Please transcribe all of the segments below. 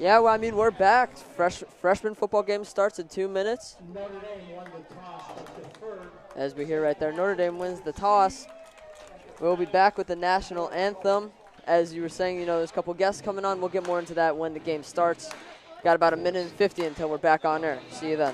Yeah, well, I mean, we're back. Freshman football game starts in 2 minutes. Notre Dame won the toss but deferred. As we hear right there, Notre Dame wins the toss. We'll be back with the national anthem. As you were saying, you know, there's a couple guests coming on. We'll get more into that when the game starts. Got about 1:50 until we're back on air. See you then.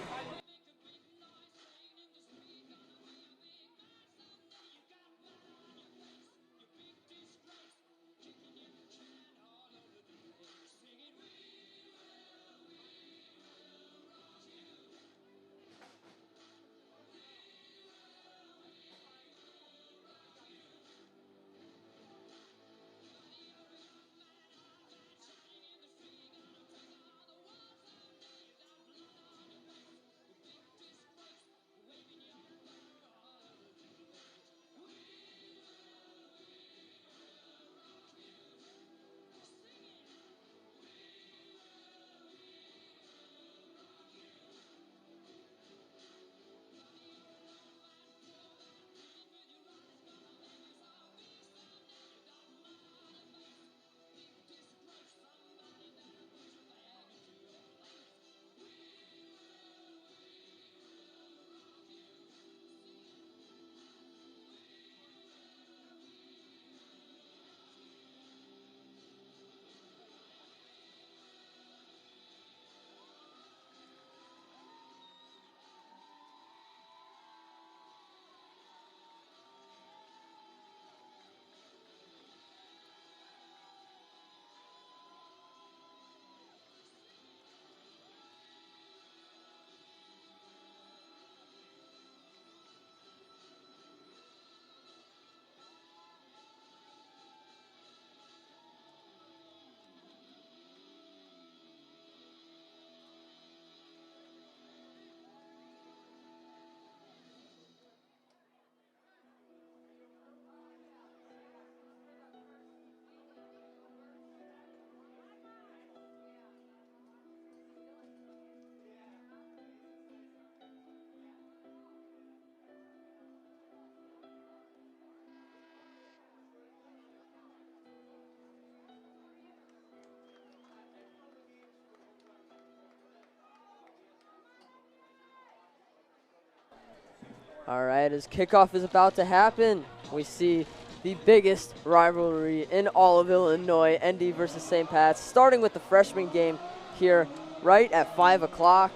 All right, as kickoff is about to happen, we see the biggest rivalry in all of Illinois, ND versus St. Pat's, starting with the freshman game here right at 5 o'clock.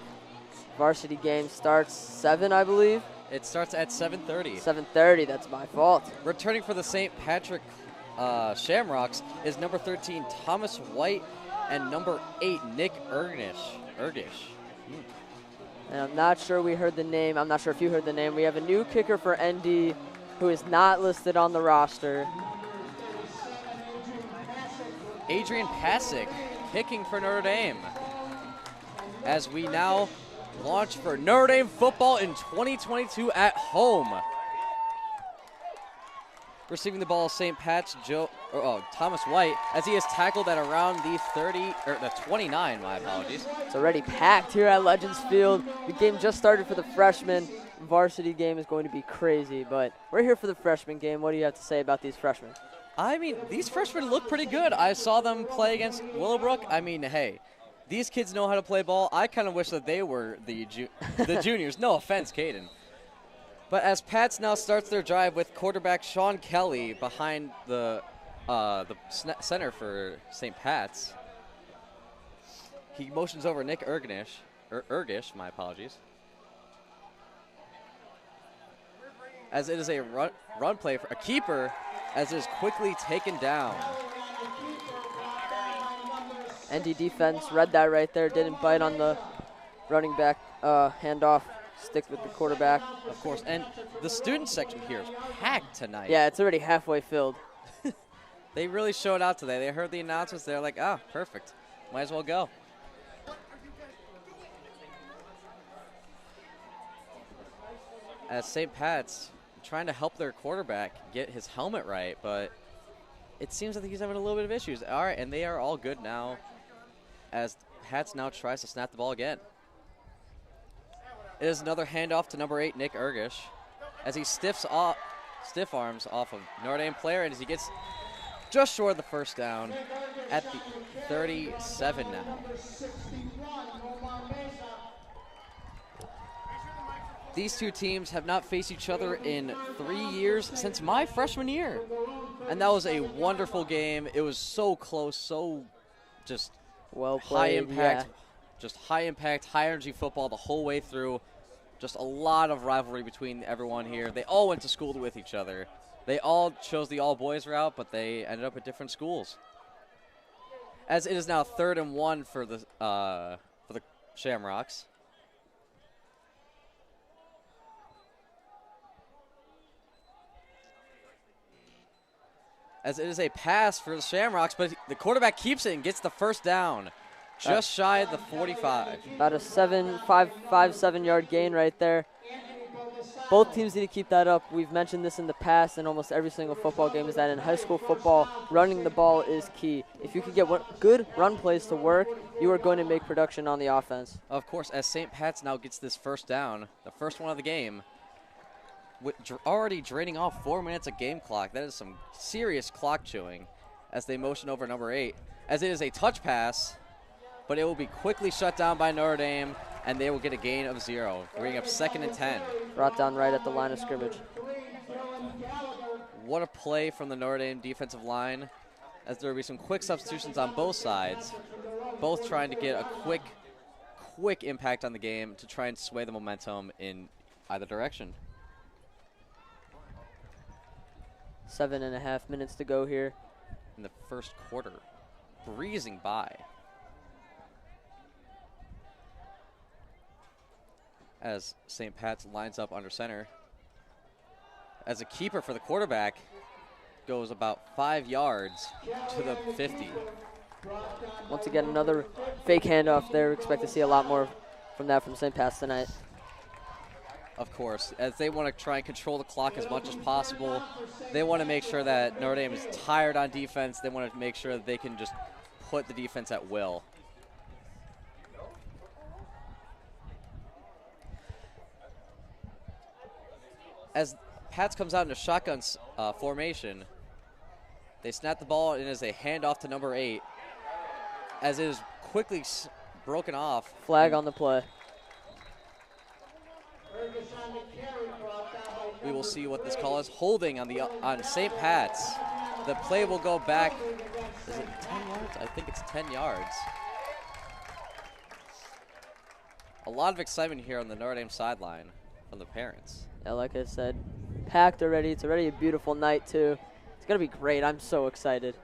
Varsity game starts 7, I believe. It starts at 7:30. 7:30, that's my fault. Returning for the St. Patrick Shamrocks is number 13, Thomas White, and number 8, Nick Ergish. And I'm not sure we heard the name. I'm not sure if you heard the name. We have a new kicker for ND who is not listed on the roster. Adrian Pasick kicking for Notre Dame. As we now launch for Notre Dame football in 2022 at home. Receiving the ball, St. Pat's Thomas White, as he is tackled at around the 29, my apologies. It's already packed here at Legends Field. The game just started for the freshmen. Varsity game is going to be crazy, but we're here for the freshman game. What do you have to say about these freshmen? I mean, these freshmen look pretty good. I saw them play against Willowbrook. I mean, hey, these kids know how to play ball. I kind of wish that they were the juniors. No offense, Caden. But as Pats now starts their drive with quarterback Sean Kelly behind the center for St. Pat's, he motions over Nick Ergish, my apologies. As it is a run play for a keeper, as it is quickly taken down. ND defense read that right there, didn't bite on the running back handoff. Stick with the quarterback. Of course, and the student section here is packed tonight. Yeah, it's already halfway filled. They really showed out today. They heard the announcements. They're like, ah, perfect. Might as well go. As St. Pat's trying to help their quarterback get his helmet right, but it seems that he's having a little bit of issues. All right, and they are all good now as Pat's now tries to snap the ball again. It is another handoff to number 8, Nick Ergish, as he stiff arms off of Notre Dame player, and as he gets just short of the first down at the 37 now. These two teams have not faced each other in 3 years since my freshman year. And that was a wonderful game. It was so close, so just Well high played, impact, yeah. just high impact, high energy football the whole way through. Just a lot of rivalry between everyone here. They all went to school with each other. They all chose the all-boys route, but they ended up at different schools. As it is now 3rd and 1 for the Shamrocks. As it is a pass for the Shamrocks, but the quarterback keeps it and gets the first down. Just shy of the 45. About a 7-yard gain right there. Both teams need to keep that up. We've mentioned this in the past in almost every single football game, is that in high school football, running the ball is key. If you can get good run plays to work, you are going to make production on the offense. Of course, as St. Pat's now gets this first down, the first one of the game, with already draining off 4 minutes of game clock. That is some serious clock chewing as they motion over number 8. As it is a touch pass, but it will be quickly shut down by Notre Dame, and they will get a gain of 0, bringing up 2nd and 10. Brought down right at the line of scrimmage. What a play from the Notre Dame defensive line, as there will be some quick substitutions on both sides, both trying to get a quick impact on the game to try and sway the momentum in either direction. 7.5 minutes to go here. In the first quarter, breezing by. As St. Pat's lines up under center. As a keeper for the quarterback goes about 5 yards to the 50. Once again, another fake handoff there. Expect to see a lot more from that from St. Pat's tonight. Of course, as they want to try and control the clock as much as possible. They want to make sure that Notre Dame is tired on defense. They want to make sure that they can just put the defense at will. As Pats comes out in a shotgun formation, they snap the ball and it is a handoff to number 8. As it is quickly broken off. Flag on the play. We will see what this call is. Holding on St. Pat's. The play will go back. Is it 10 yards? I think it's 10 yards. A lot of excitement here on the Notre Dame sideline from the parents. Yeah, like I said, packed already. It's already a beautiful night, too. It's going to be great. I'm so excited.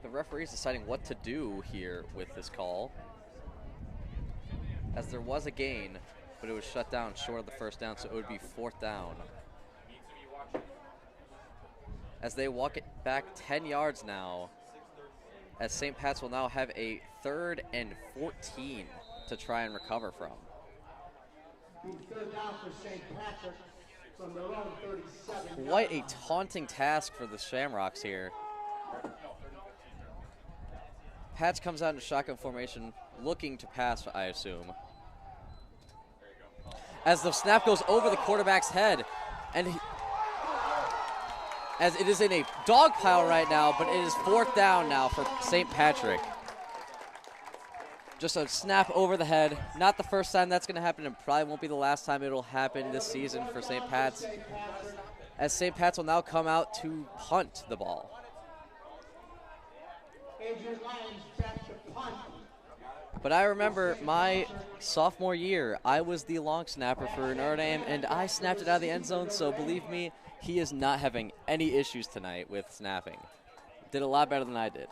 The referee's deciding what to do here with this call, as there was a gain, but it was shut down short of the first down, so it would be 4th down. As they walk it back 10 yards now, as St. Pat's will now have a 3rd and 14 to try and recover from. 3rd down for St. Patrick from their own 37. Quite a taunting task for the Shamrocks here. Patch comes out in shotgun formation, looking to pass, I assume. As the snap goes over the quarterback's head, and as it is in a dog pile right now, but it is 4th down now for St. Patrick. Just a snap over the head. Not the first time that's going to happen, and probably won't be the last time it'll happen this season for St. Pat's. As St. Pat's will now come out to punt the ball. But I remember my sophomore year, I was the long snapper for Notre Dame, and I snapped it out of the end zone, so believe me, he is not having any issues tonight with snapping. Did a lot better than I did.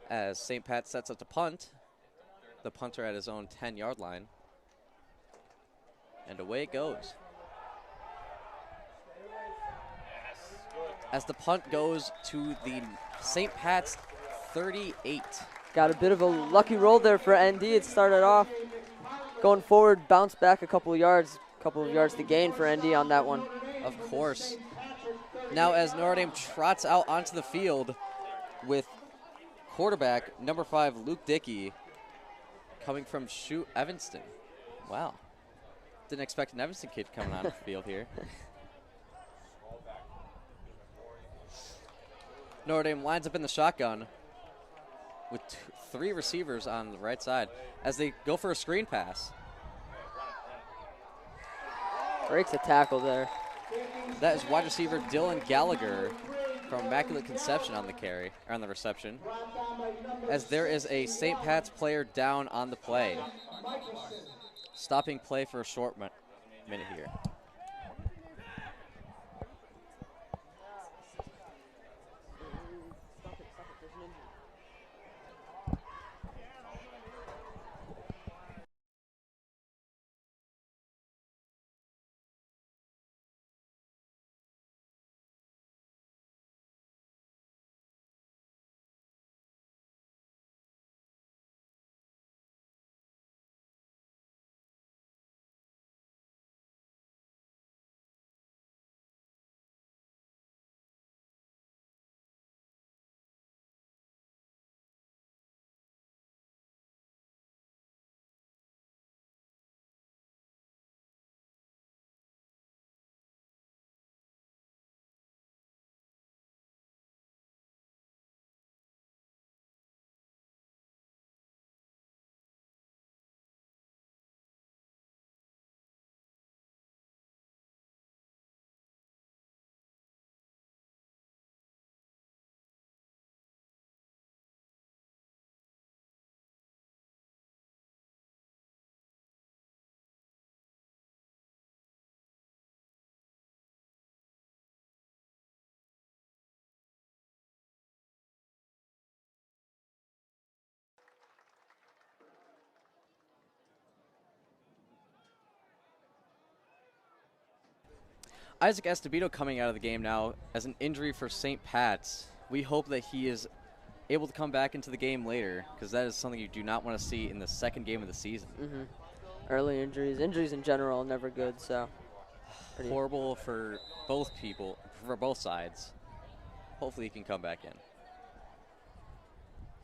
As St. Pat sets up to punt, the punter at his own 10-yard line. And away it goes. As the punt goes to the St. Pat's 38. Got a bit of a lucky roll there for ND. It started off going forward, bounced back a couple of yards to gain for ND on that one. Of course. Now as Notre Dame trots out onto the field with quarterback number 5, Luke Dickey, coming from Shoot Evanston. Wow. Didn't expect an Evanston kid coming on the field here. Notre Dame lines up in the shotgun with 3 receivers on the right side as they go for a screen pass. Breaks a tackle there. That is wide receiver Dylan Gallagher from Immaculate Conception on the carry, or on the reception. As there is a St. Pat's player down on the play. Stopping play for a short minute here. Isaac Estabito coming out of the game now as an injury for St. Pat's. We hope that he is able to come back into the game later, because that is something you do not want to see in the second game of the season. Early injuries in general, never good. So horrible for both people, for both sides. Hopefully he can come back in.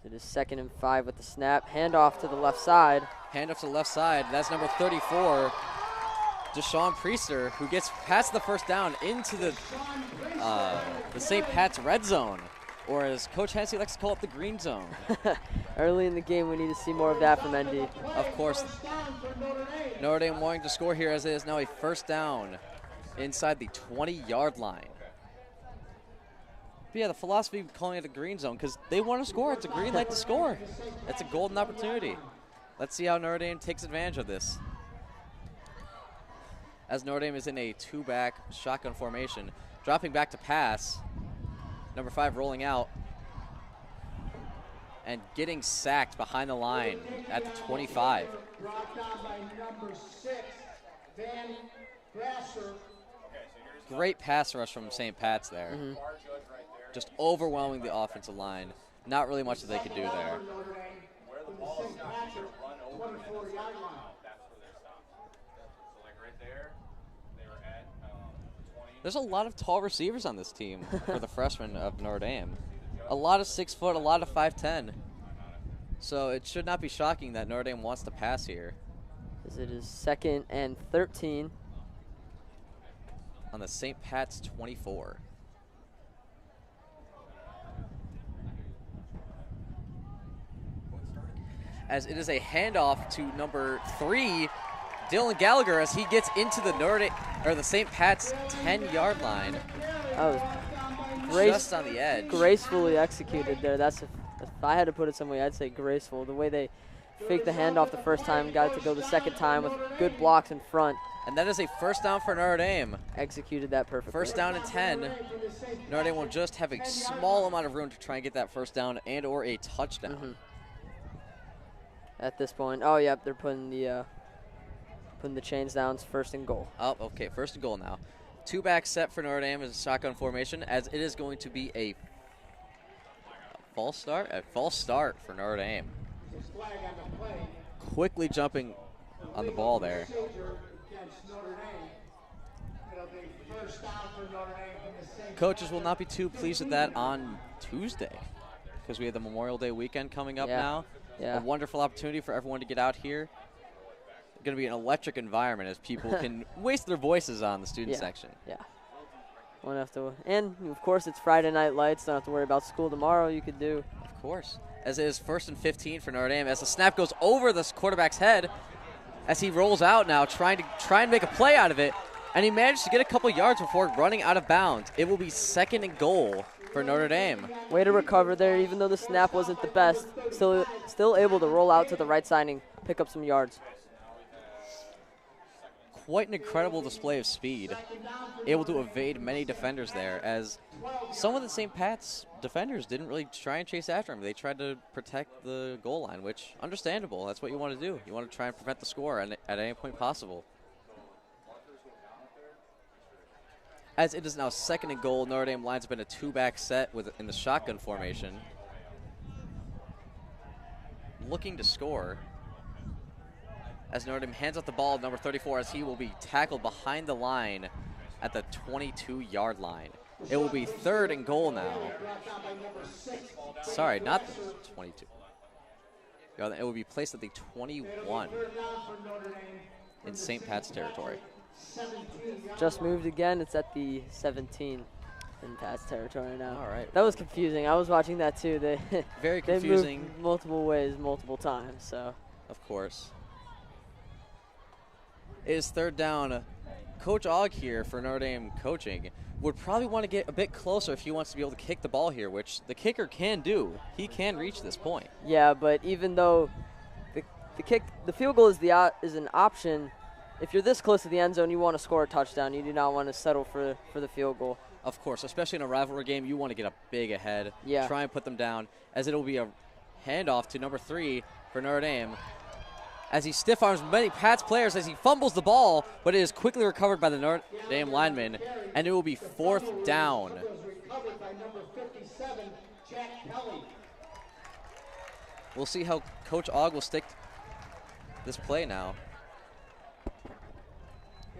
It is 2nd and 5 with the snap. Handoff to the left side. Handoff to the left side. That's number 34. Deshaun Priester, who gets past the first down into the St. Pat's red zone, or as Coach Hennessy likes to call it, the green zone. Early in the game, we need to see more of that from ND. Of course, Notre Dame wanting to score here as it is now a first down inside the 20-yard line. But yeah, the philosophy of calling it a green zone, because they want to score. It's a green light to score. It's a golden opportunity. Let's see how Notre Dame takes advantage of this. As Notre Dame is in a 2-back shotgun formation, dropping back to pass. Number 5 rolling out and getting sacked behind the line at the 25. Brought down by number 6, Van Grasser. Great pass rush from St. Pat's there. Just overwhelming the offensive line. Not really much that they could do there. There's a lot of tall receivers on this team for the freshmen of Notre Dame. A lot of 6 foot, a lot of 5'10". So it should not be shocking that Notre Dame wants to pass here. As it is 2nd and 13. On the St. Pat's 24. As it is a handoff to number 3, Dylan Gallagher, as he gets into the St. Pat's 10-yard line. That was just on the edge. Gracefully executed there. If I had to put it some way, I'd say graceful. The way they faked the handoff the first time, got it to go the second time with good blocks in front. And that is a first down for Notre Dame. Executed that perfectly. First down and 10. Notre Dame will just have a small amount of room to try and get that first down and or a touchdown. At this point, oh yep, they're putting the chains down. It's 1st and goal. Oh, okay, 1st and goal now. 2-back set for Notre Dame as a shotgun formation, as it is going to be a false start. A false start for Notre Dame. Quickly jumping on the ball there. Coaches will not be too pleased with that on Tuesday, because we have the Memorial Day weekend coming up now. Yeah. A wonderful opportunity for everyone to get out here. Going to be an electric environment as people can waste their voices on the student section. Yeah. Won't have to. And, of course, it's Friday Night Lights. Don't have to worry about school tomorrow. You could do. Of course. As it is 1st and 15 for Notre Dame. As the snap goes over this quarterback's head, as he rolls out now, trying to make a play out of it. And he managed to get a couple yards before running out of bounds. It will be 2nd and goal for Notre Dame. Way to recover there, even though the snap wasn't the best. Still able to roll out to the right side and pick up some yards. Quite an incredible display of speed. Able to evade many defenders there, as some of the St. Pat's defenders didn't really try and chase after him. They tried to protect the goal line, which, understandable. That's what you want to do. You want to try and prevent the score at any point possible. As it is now 2nd and goal, Notre Dame lines up in a 2-back set in the shotgun formation. Looking to score. As Notre Dame hands out the ball, number 34, as he will be tackled behind the line at the 22-yard line. It will be 3rd and goal now. Sorry, not the 22. It will be placed at the 21 in St. Pat's territory. Just moved again. It's at the 17 in Pat's territory now. All right. That was confusing. I was watching that too. Very confusing. They moved multiple ways, multiple times. So. Of course. It is 3rd down. Coach Ogg here for Notre Dame coaching would probably want to get a bit closer if he wants to be able to kick the ball here, which the kicker can do. He can reach this point. Yeah, but even though the field goal is an option, if you're this close to the end zone, you want to score a touchdown. You do not want to settle for the field goal. Of course, especially in a rivalry game, you want to get a big ahead. Yeah. Try and put them down, as it will be a handoff to number 3 for Notre Dame, as he stiff arms many Pats players as he fumbles the ball, but it is quickly recovered by the Notre Dame lineman, and it will be 4th down. We'll see how Coach Ogg will stick this play now.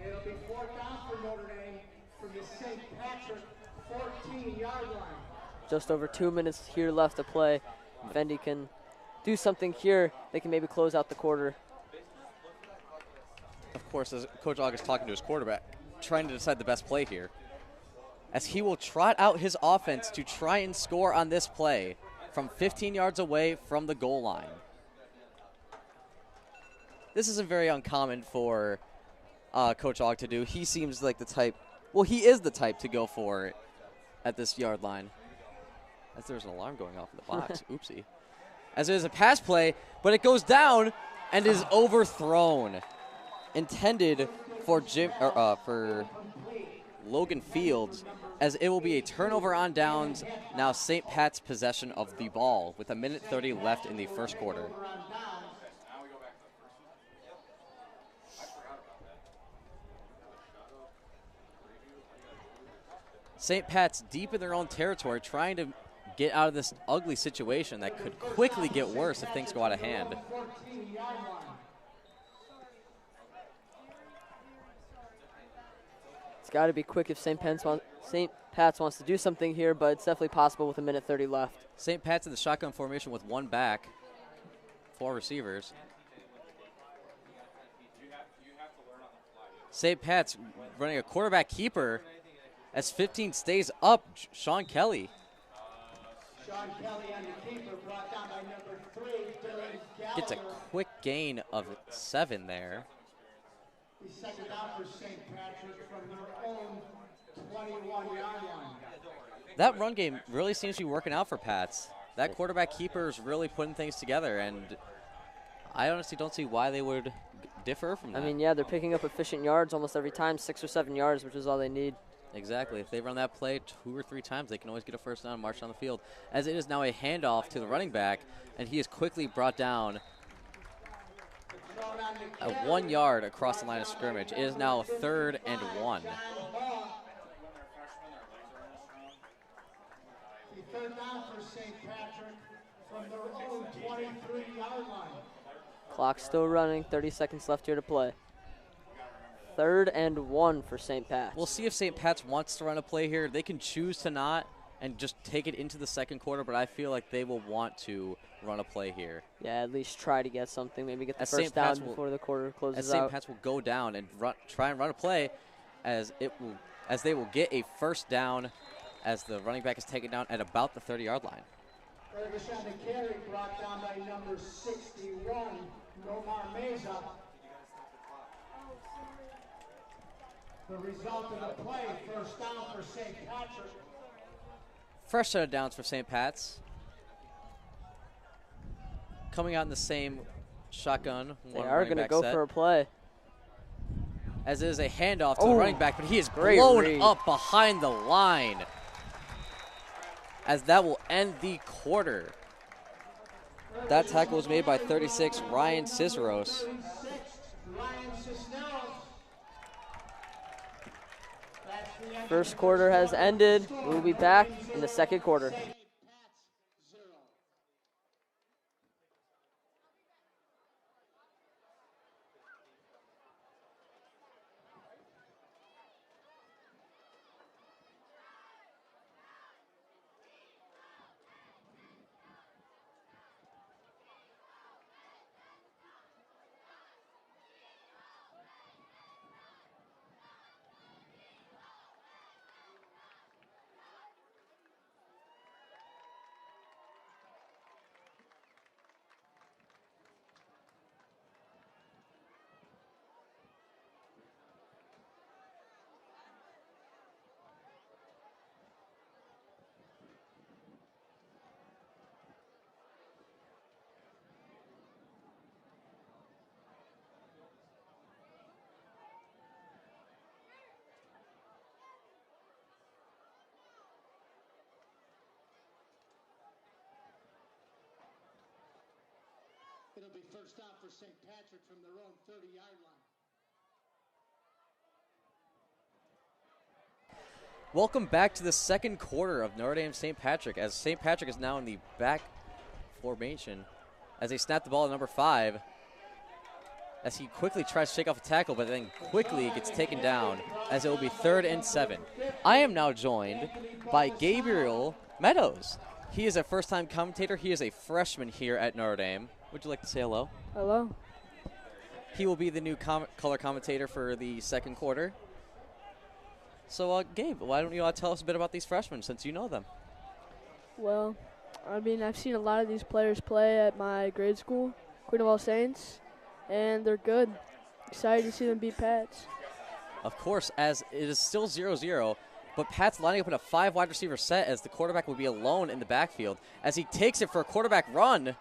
It'll be 4th down for Notre Dame from the St. Patrick 14-yard line. Just over 2 minutes here left to play. If Indy can do something here, they can maybe close out the quarter. Of course, as Coach Ogg is talking to his quarterback, trying to decide the best play here, as he will trot out his offense to try and score on this play from 15 yards away from the goal line. This isn't very uncommon for Coach Ogg to do. He seems like the type, well, he is the type to go for it at this yard line. As there's an alarm going off in the box. Oopsie. As it is a pass play, but it goes down and is overthrown. Intended for for Logan Fields, as it will be a turnover on downs. Now St. Pat's possession of the ball with 1:30 left in the first quarter. St. Pat's deep in their own territory, trying to get out of this ugly situation that could quickly get worse if things go out of hand. It's got to be quick if St. Pat's wants to do something here, but it's definitely possible with 1:30 left. St. Pat's in the shotgun formation with 1 back, 4 receivers. St. Pat's running a quarterback keeper as 15 stays up. Sean Kelly. Sean Kelly on the keeper, brought down by number 3, Dylan Gallagher. Gets a quick gain of 7 there. He's 2nd down for St. Patrick from their own 21-yard line. That run game really seems to be working out for Pats. That quarterback keeper is really putting things together, and I honestly don't see why they would differ from that. I mean, yeah, they're picking up efficient yards almost every time, 6 or 7 yards, which is all they need. Exactly. If they run that play 2 or 3 times, they can always get a first down and march down the field. As it is now a handoff to the running back, and he is quickly brought down at 1 yard across the line of scrimmage. It is now 3rd and 1. 3rd down for St. Patrick from their own 23-yard line. Clock still running, 30 seconds left here to play. 3rd and 1 for St. Pat's. We'll see if St. Pat's wants to run a play here. They can choose to not and just take it into the second quarter, but I feel like they will want to run a play here. Yeah, at least try to get something. Maybe get the As first down before the quarter closes as out. St. Pat's will go down and try and run a play, as it will as they will get a first down as the running back is taken down at about the 30-yard line. Ferguson, the carry brought down by number 61, Nomar Meza. The result of the play, first down for St. Patrick. Fresh set of downs for St. Pat's. Coming out in the same shotgun. They are going to go for a play. As it is a handoff to the running back, but he is Great blown read. up behind the line. As that will end the quarter. That tackle was made by 36, Ryan Ciceros. First quarter has ended. We'll be back in the second quarter. It'll be first down for St. Patrick from their own 30-yard line. Welcome back to the second quarter of Notre Dame St. Patrick, as St. Patrick is now in the back formation as they snap the ball at number 5. As he quickly tries to shake off a tackle, but then quickly gets taken down as it will be 3rd and 7. I am now joined by Gabriel Meadows. He is a first-time commentator. He is a freshman here at Notre Dame. Would you like to say hello? Hello. He will be the new color commentator for the second quarter. So, Gabe, why don't you tell us a bit about these freshmen since you know them? Well, I mean, I've seen a lot of these players play at my grade school, Queen of All Saints, and they're good. Excited to see them beat Pats. Of course, as it is still 0-0, but Pat's lining up in a 5 wide receiver set as the quarterback will be alone in the backfield as he takes it for a quarterback run.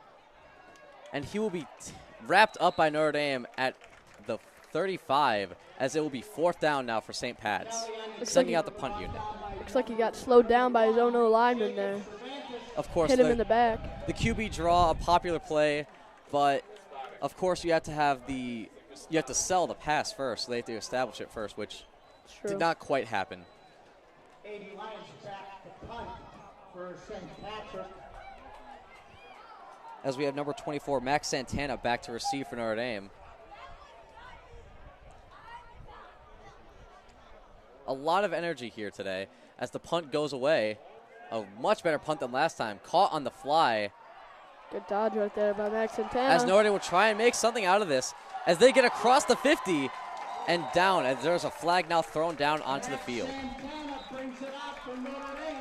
And he will be wrapped up by Notre Dame at the 35 as it will be 4th down now for St. Pat's, sending out the punt unit. Looks like he got slowed down by his own lineman there. Of course, hit him in the back. The QB draw, a popular play, but of course you have to sell the pass first, so they have to establish it first, which did not quite happen. 80 Lions back to punt for St. Patrick. As we have number 24, Max Santana, back to receive for Notre Dame. A lot of energy here today as the punt goes away. A much better punt than last time. Caught on the fly. Good dodge right there by Max Santana. As Notre Dame will try and make something out of this as they get across the 50 and down as there's a flag now thrown down onto the field. Santana brings it out for Notre Dame.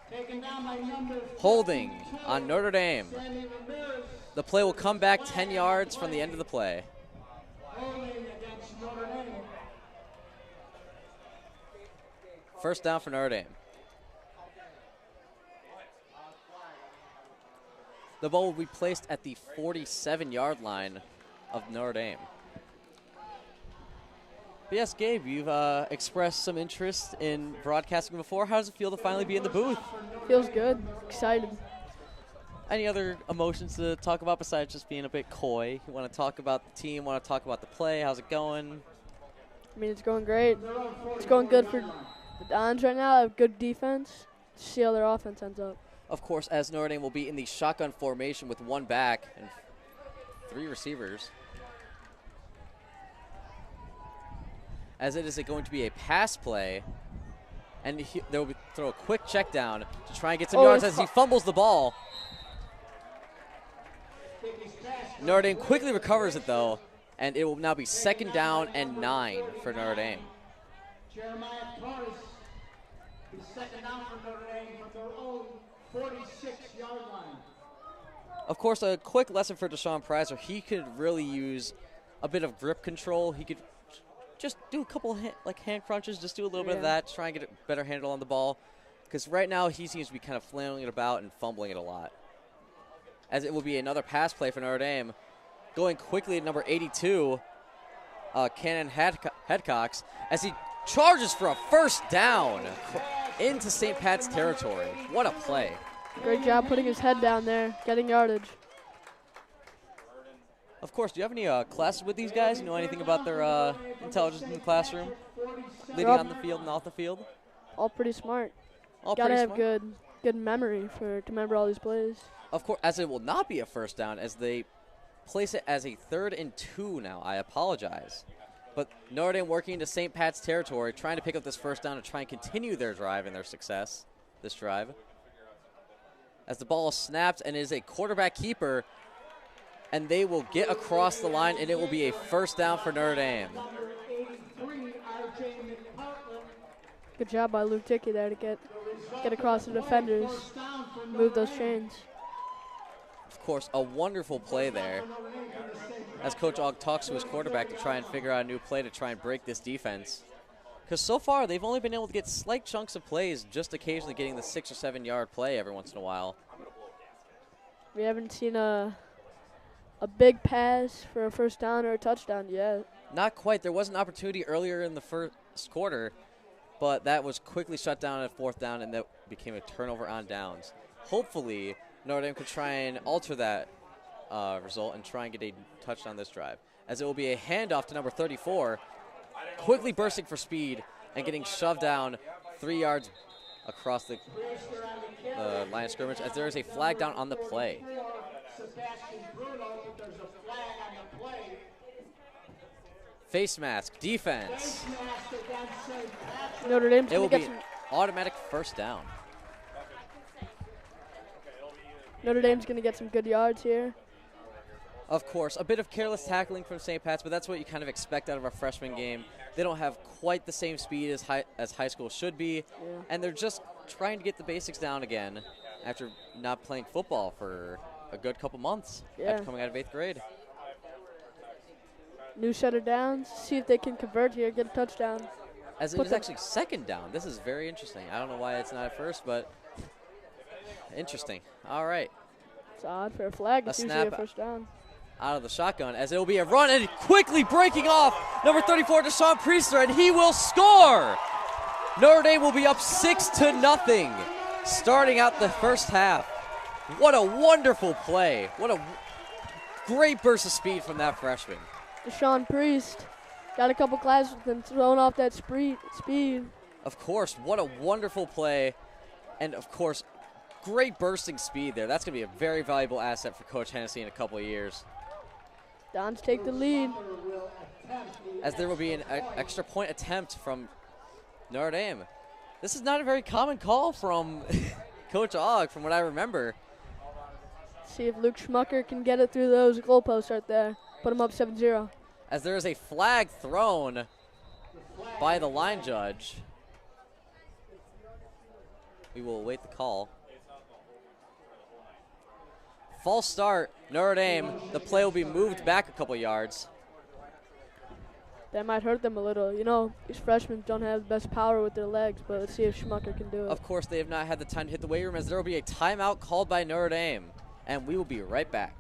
Taken down by number Holding on Notre Dame. Sandy Ramirez. The play will come back 10 yards from the end of the play. Holding against Notre Dame. First down for Notre Dame. The ball will be placed at the 47-yard line of Notre Dame. But yes, Gabe, you've expressed some interest in broadcasting before. How does it feel to finally be in the booth? Feels good. Excited. Any other emotions to talk about besides just being a bit coy? You want to talk about the team, want to talk about the play? How's it going? I mean, it's going great. It's going good for the Dons right now. They have good defense. See how their offense ends up. Of course, as Notre Dame will be in the shotgun formation with 1 back and 3 receivers. As it is going to be a pass play, and they will throw a quick check down to try and get some yards as he fumbles the ball. Notre Dame quickly recovers it, though, And it will now be 2nd down and 9 for Notre Dame. Jeremiah Torres is second down for Notre Dame from their own 46-yard line. Of course, a quick lesson for Deshaun Prizer. He could really use a bit of grip control. He could just do a couple hand crunches, just do a little bit of that, try and get a better handle on the ball. Because right now he seems to be kind of flailing it about and fumbling it a lot. As it will be another pass play for Notre Dame. Going quickly at number 82, Cannon Headcox, as he charges for a first down into St. Pat's territory. What a play. Great job putting his head down there, getting yardage. Of course, do you have any classes with these guys? You know anything about their intelligence in the classroom? Leading on the field and off the field? All pretty smart. All Gotta pretty have smart. good memory to remember all these plays. Of course, as it will not be a first down, as they place it as a 3rd and 2 now. I apologize. But Notre Dame working into St. Pat's territory, trying to pick up this first down and try and continue their drive and their success, this drive. As the ball is snapped and is a quarterback keeper, and they will get across the line, and it will be a first down for Notre Dame. Good job by Luke Dickey there to get across the defenders, move those chains. Of course, a wonderful play there. As Coach Ogg talks to his quarterback to try and figure out a new play to try and break this defense. Because so far, they've only been able to get slight chunks of plays, just occasionally getting the 6 or 7 yard play every once in a while. We haven't seen a big pass for a first down or a touchdown yet. Not quite. There was an opportunity earlier in the first quarter, but that was quickly shut down at 4th down, and that became a turnover on downs. Hopefully, Notre Dame could try and alter that result and try and get a touchdown this drive, as it will be a handoff to number 34, quickly bursting for speed and getting shoved down 3 yards across the line of scrimmage, as there is a flag down on the play. Face mask, defense. Notre Dame's It will gonna be get an automatic first down. Notre Dame's gonna get some good yards here. Of course, a bit of careless tackling from St. Pat's, but that's what you kind of expect out of a freshman game. They don't have quite the same speed as high school should be, and they're just trying to get the basics down again after not playing football for a good couple months after coming out of 8th grade. New set of downs. See if they can convert here, get a touchdown. As it is actually 2nd down. This is very interesting. I don't know why it's not at first, but interesting. All right. It's odd for a flag. It's usually a first down. Out of the shotgun, as it will be a run, and quickly breaking off number 34, Deshaun Priester, and he will score. Notre Dame will be up 6-0, starting out the first half. What a wonderful play! What a great burst of speed from that freshman. Deshaun Priest got a couple classes with him, throwing off that speed. Of course, what a wonderful play, and of course, great bursting speed there. That's going to be a very valuable asset for Coach Hennessy in a couple of years. Dons take the lead. As there will be an extra point attempt from Notre Dame. This is not a very common call from Coach Ogg, from what I remember. See if Luke Schmucker can get it through those goalposts right there. Put him up 7-0. As there is a flag thrown by the line judge. We will await the call. False start, Notre Dame. The play will be moved back a couple yards. That might hurt them a little. You know, these freshmen don't have the best power with their legs, but let's see if Schmucker can do it. Of course, they have not had the time to hit the weight room, as there will be a timeout called by Notre Dame. And we will be right back.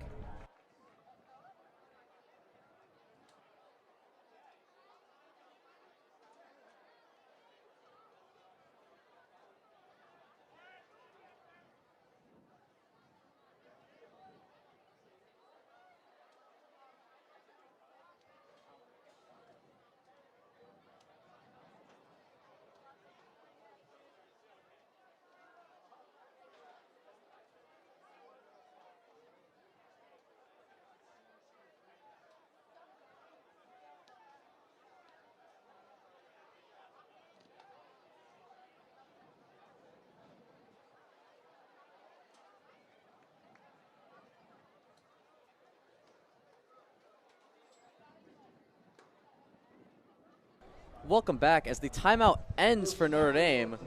welcome back. As the timeout ends for Notre Dame,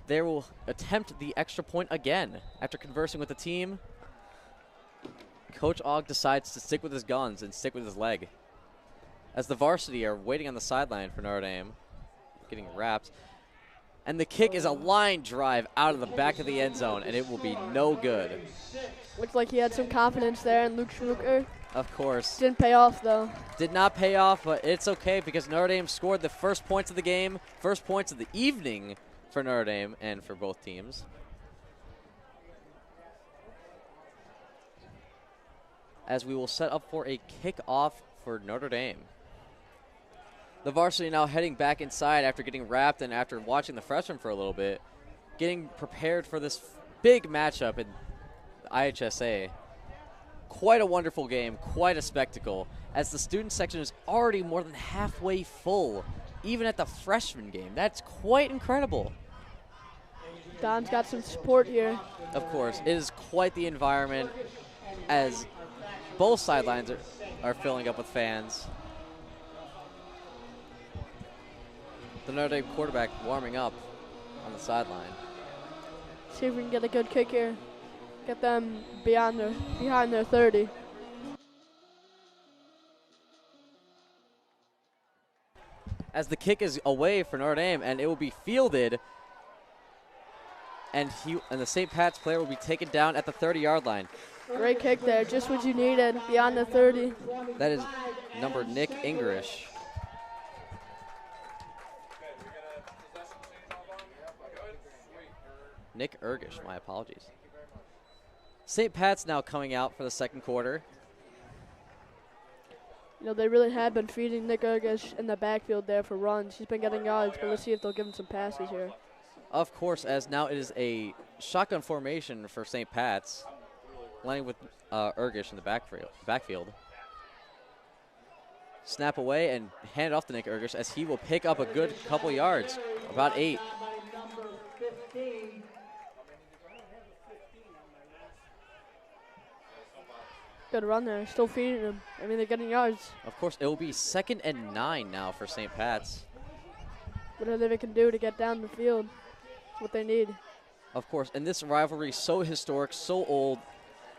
they will attempt the extra point again. After conversing with the team, Coach Ogg decides to stick with his guns and stick with his leg. As the varsity are waiting on the sideline for Notre Dame, getting wrapped. And the kick is a line drive out of the back of the end zone, and it will be no good. Looked like he had some confidence there in Luke Schmucker. Of course. Didn't pay off, though. Did not pay off, but it's okay because Notre Dame scored the first points of the game, first points of the evening for Notre Dame and for both teams. As we will set up for a kickoff for Notre Dame. The varsity now heading back inside after getting wrapped and after watching the freshmen for a little bit, getting prepared for this big matchup in IHSA. Quite a wonderful game, quite a spectacle, as the student section is already more than halfway full, even at the freshman game. That's quite incredible. Don's got some support here. Of course, it is quite the environment as both sidelines are filling up with fans. The Notre Dame quarterback warming up on the sideline. See if we can get a good kick here. Get them behind their 30. As the kick is away for Notre Dame, and it will be fielded, and the St. Pat's player will be taken down at the 30-yard line. Great kick there, just what you needed, beyond the 30. That is number Nick Ingrish. Nick Ergish, my apologies. St. Pat's now coming out for the second quarter. You know, they really have been feeding Nick Ergish in the backfield there for runs. He's been getting yards, but let's see if they'll give him some passes here. Of course, as now it is a shotgun formation for St. Pat's, lining with Ergish in the backfield. Snap away and hand it off to Nick Ergish as he will pick up a good couple yards, about 8. Good run there, still feeding him. I mean, they're getting yards. Of course, it will be 2nd and 9 now for St. Pat's. Whatever they can do to get down the field, that's what they need. Of course, and this rivalry so historic, so old,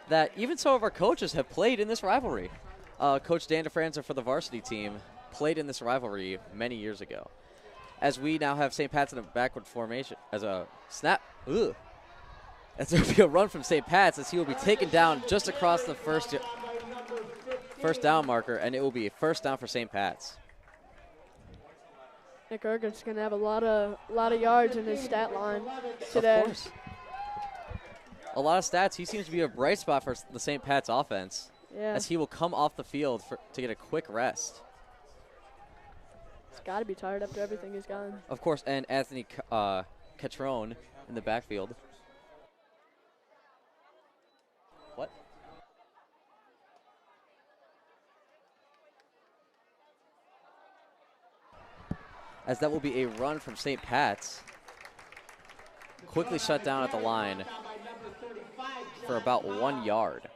that even some of our coaches have played in this rivalry. Coach Dan DeFranza for the varsity team played in this rivalry many years ago. As we now have St. Pat's in a backward formation as a snap. Ugh. As there will be a run from St. Pat's as he will be taken down just across the first down marker, and it will be a first down for St. Pat's. Nick Ergish going to have a lot of yards in his stat line today. Of course. A lot of stats. He seems to be a bright spot for the St. Pat's offense. Yeah. As he will come off the field to get a quick rest. He's got to be tired after everything he's gotten. Of course, and Anthony Catrone in the backfield. What? As that will be a run from St. Pat's. Quickly shut down at the line for about 1 yard.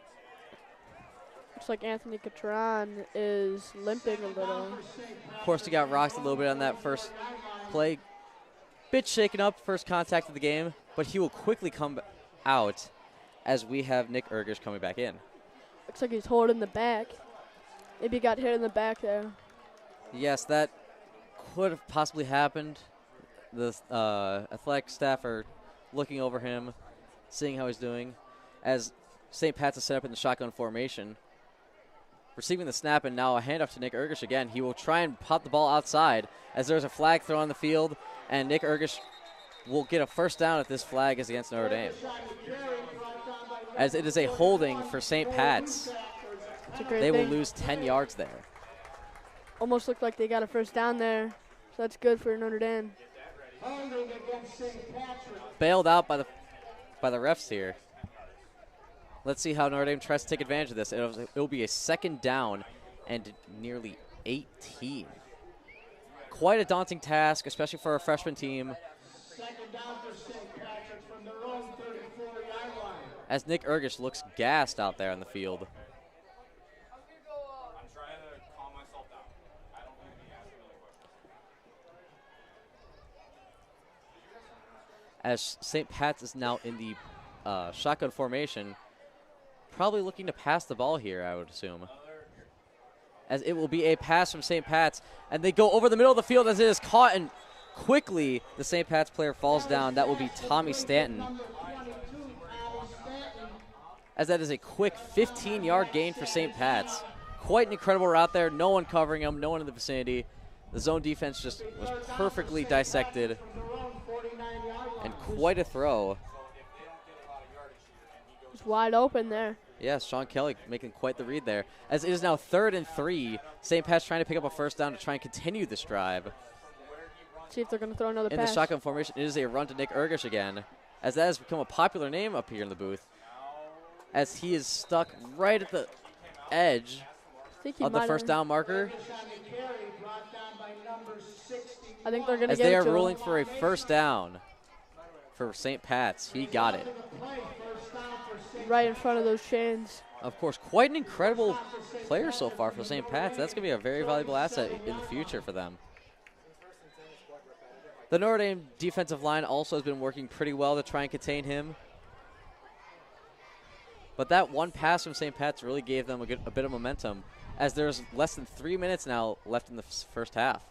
Looks like Anthony Catron is limping a little. Of course, he got rocked a little bit on that first play. Bit shaken up, first contact of the game, but he will quickly come out as we have Nick Ergish coming back in. Looks like he's holding the back. Maybe he got hit in the back there. Yes, that could have possibly happened. The athletic staff are looking over him, seeing how he's doing. As St. Pat's is set up in the shotgun formation. Receiving the snap, and now a handoff to Nick Ergish again. He will try and pop the ball outside as there's a flag thrown on the field, and Nick Ergish will get a first down if this flag is against Notre Dame. As it is a holding for St. Pat's. They will lose 10 yards there. Almost looked like they got a first down there, so that's good for Notre Dame. Bailed out by the refs here. Let's see how Notre Dame tries to take advantage of this. It will be a second down and nearly 18. Quite a daunting task, especially for a freshman team. Second down for St. Patrick's from their own 34-yard line. As Nick Ergish looks gassed out there on the field. as St. Pat's is now in the shotgun formation, probably looking to pass the ball here, I would assume. As it will be a pass from St. Pat's, and they go over the middle of the field as it is caught, and quickly the St. Pat's player falls down. That will be Tommy Stanton, as that is a quick 15-yard gain for St. Pat's. Quite an incredible route there. No one covering him, no one in the vicinity. The zone defense just was perfectly dissected, and quite a throw. It's wide open there. Yes, Sean Kelly making quite the read there. As it is now 3rd and 3, St. Pat's trying to pick up a first down to try and continue this drive. See if they're going to throw another In pass. the shotgun formation, it is a run to Nick Ergish again, as that has become a popular name up here in the booth, as he is stuck right at the edge of the first down marker. I think they're going to as get they it are to ruling him. for a first down for St. Pat's. He got it. Right in front of those chains. Of course, quite an incredible player so far for St. Pat's. That's going to be a very valuable asset in the future for them. The Notre Dame defensive line also has been working pretty well to try and contain him. But that one pass from St. Pat's really gave them a bit of momentum, as there's less than 3 minutes now left in the first half.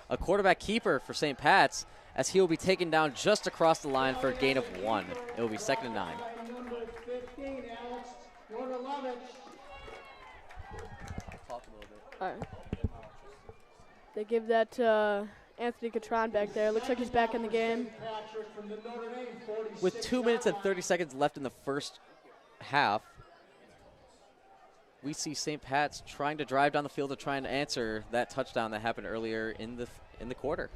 A quarterback keeper for St. Pat's, as he will be taken down just across the line for a gain of 1. It will be 2nd and 9. All right. They give that to Anthony Catron back there. Looks like he's back in the game. With 2 minutes and 30 seconds left in the first half, we see St. Pat's trying to drive down the field to try and answer that touchdown that happened earlier in the quarter.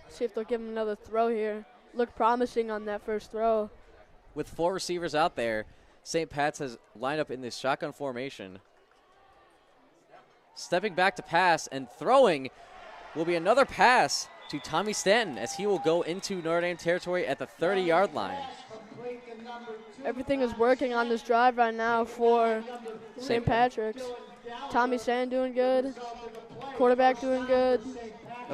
See if they'll give him another throw here. Looked promising on that first throw. With 4 receivers out there, St. Pat's has lined up in this shotgun formation. Stepping back to pass and throwing will be another pass to Tommy Stanton, as he will go into Notre Dame territory at the 30-yard line. Everything is working on this drive right now for St. Patrick's. Tommy Stanton doing good. Quarterback doing good.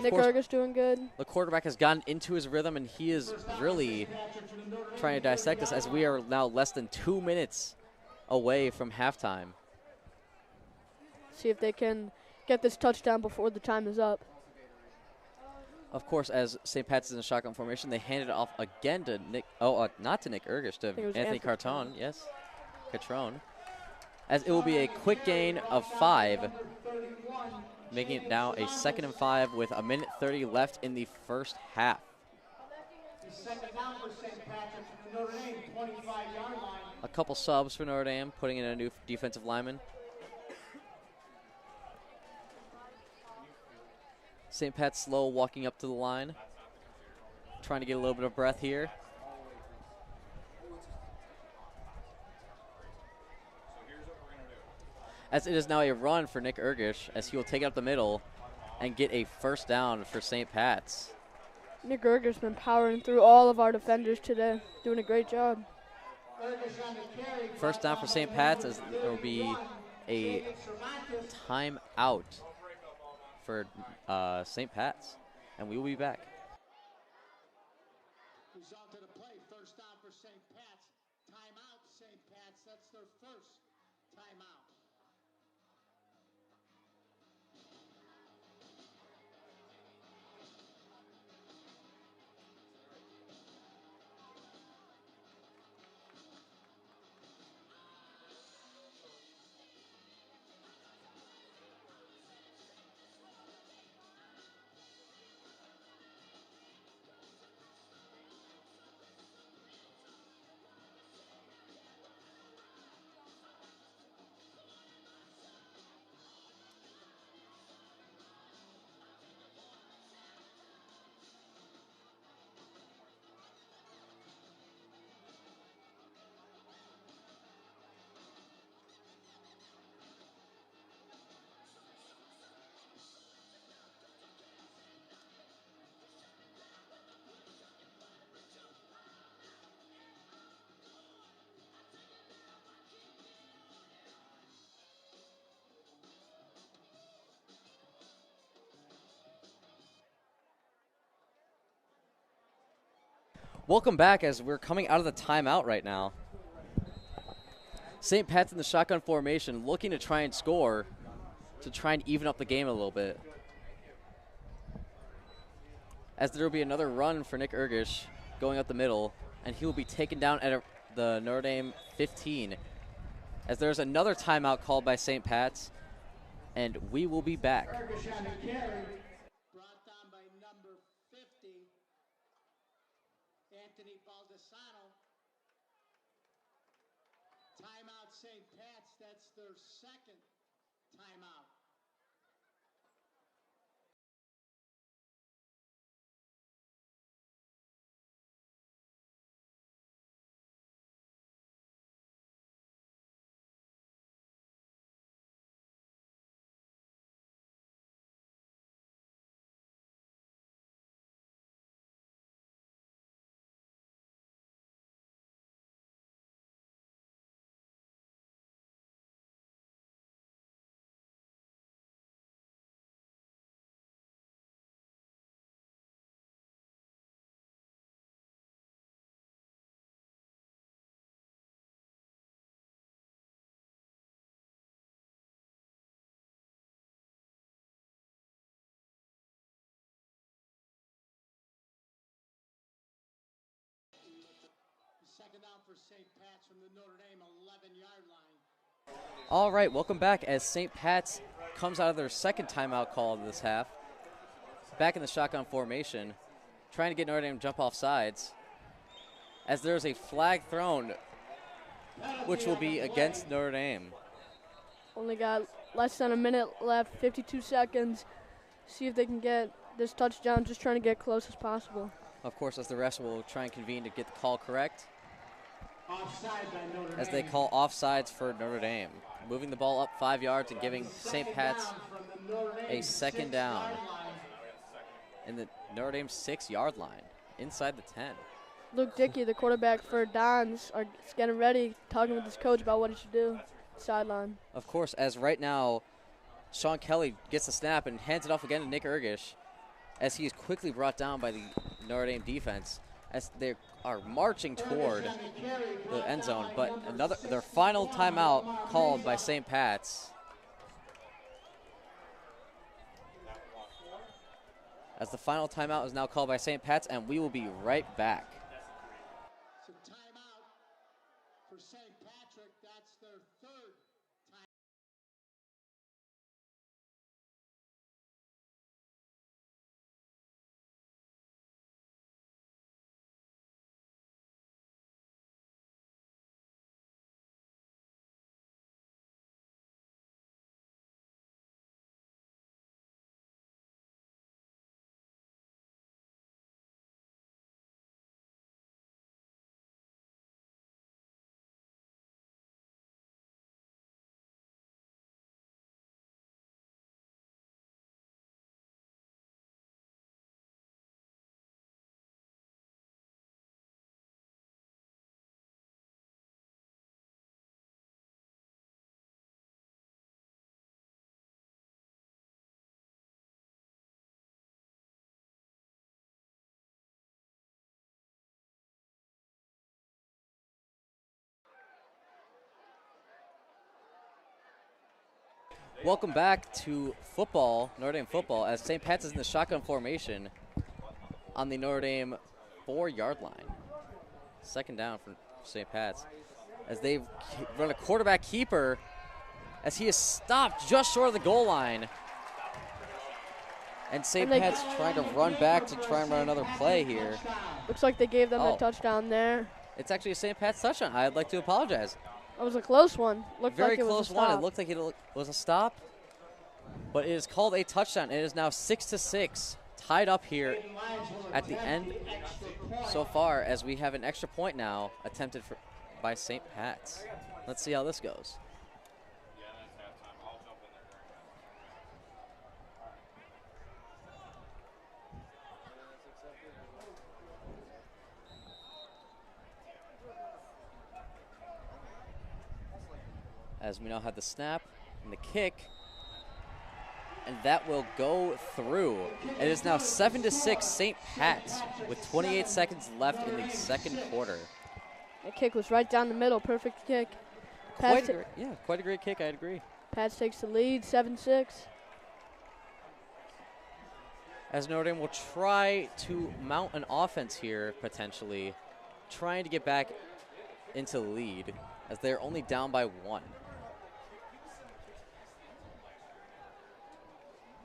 Nick Ergish doing good. The quarterback has gotten into his rhythm, and he is really trying to dissect us, as we are now less than 2 minutes away from halftime. See if they can get this touchdown before the time is up. Of course, as St. Pat's is in a shotgun formation, they handed it off again to Nick. Not to Nick Ergish, to Anthony Carton. Yes, Catron. As it will be a quick gain of 5, making it now a 2nd and 5 with 1:30 left in the first half. A couple subs for Notre Dame, putting in a new defensive lineman. St. Pat's slow walking up to the line, trying to get a little bit of breath here. As it is now a run for Nick Ergish, as he will take it up the middle and get a first down for St. Pat's. Nick Ergish been powering through all of our defenders today, doing a great job. First down for St. Pat's, as there will be a timeout for St. Pat's, and we will be back. Result of the play, first down for St. Pat's. Timeout, St. Pat's. That's their first timeout. Welcome back as we're coming out of the timeout right now. St. Pat's in the shotgun formation, looking to try and score to try and even up the game a little bit. As there will be another run for Nick Ergish going up the middle, and he will be taken down at the Notre Dame 15. As there's another timeout called by St. Pat's, and we will be back. Ergish on the carry, brought down by number 50, Anthony Baldessano. Timeout St. Pat's, that's their second timeout. Second down for St. Pat's from the Notre Dame 11-yard line. All right, welcome back as St. Pat's comes out of their second timeout call of this half. Back in the shotgun formation, trying to get Notre Dame to jump off sides. As there's a flag thrown, which will be against Notre Dame. Only got less than a minute left, 52 seconds. See if they can get this touchdown, just trying to get close as possible. Of course, as the rest will try and convene to get the call correct. Offside by Notre Dame. As they call offsides for Notre Dame. Moving the ball up 5 yards and giving St. Pat's a second down in the Notre Dame 6-yard line, inside the 10. Luke Dickey, the quarterback for Dons, is getting ready, talking with his coach about what he should do. Sideline. Of course, as right now, Sean Kelly gets the snap and hands it off again to Nick Ergish, as he is quickly brought down by the Notre Dame defense as they are marching toward the end zone. But their final timeout called by St. Pat's. As the final timeout is now called by St. Pat's, and we will be right back. So timeout for St. Patrick. That's their third time. Welcome back to football, Notre Dame football, as St. Pat's is in the shotgun formation on the Notre Dame 4-yard line. Second down for St. Pat's as they run a quarterback keeper as he is stopped just short of the goal line. And St. Pat's trying to run back to try and run another play here. Looks like they gave them a touchdown there. It's actually a St. Pat's touchdown. I'd like to apologize. That was a close one. Looked Very like it close was a one. stop. It looked like it was a stop, but it is called a touchdown. It is now 6-6, tied up here at the end so far, as we have an extra point now attempted by St. Pat's. Let's see how this goes. As we now have the snap and the kick. and that will go through. It is now 7-6 St. Pat's with 28 seconds left in the second quarter. That kick was right down the middle. Perfect kick. Quite a great kick, I'd agree. Pats takes the lead, 7-6. As Notre Dame will try to mount an offense here, potentially, trying to get back into the lead as they're only down by 1.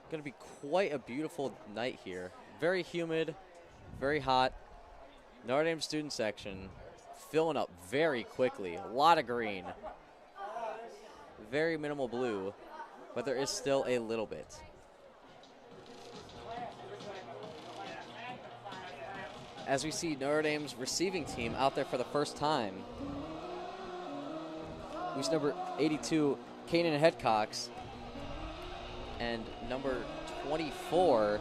Going to be quite a beautiful night here. Very humid, very hot. Notre Dame student section filling up very quickly. A lot of green. Very minimal blue, but there is still a little bit. As we see Notre Dame's receiving team out there for the first time. Who's number 82, Kanan Headcox, and number 24,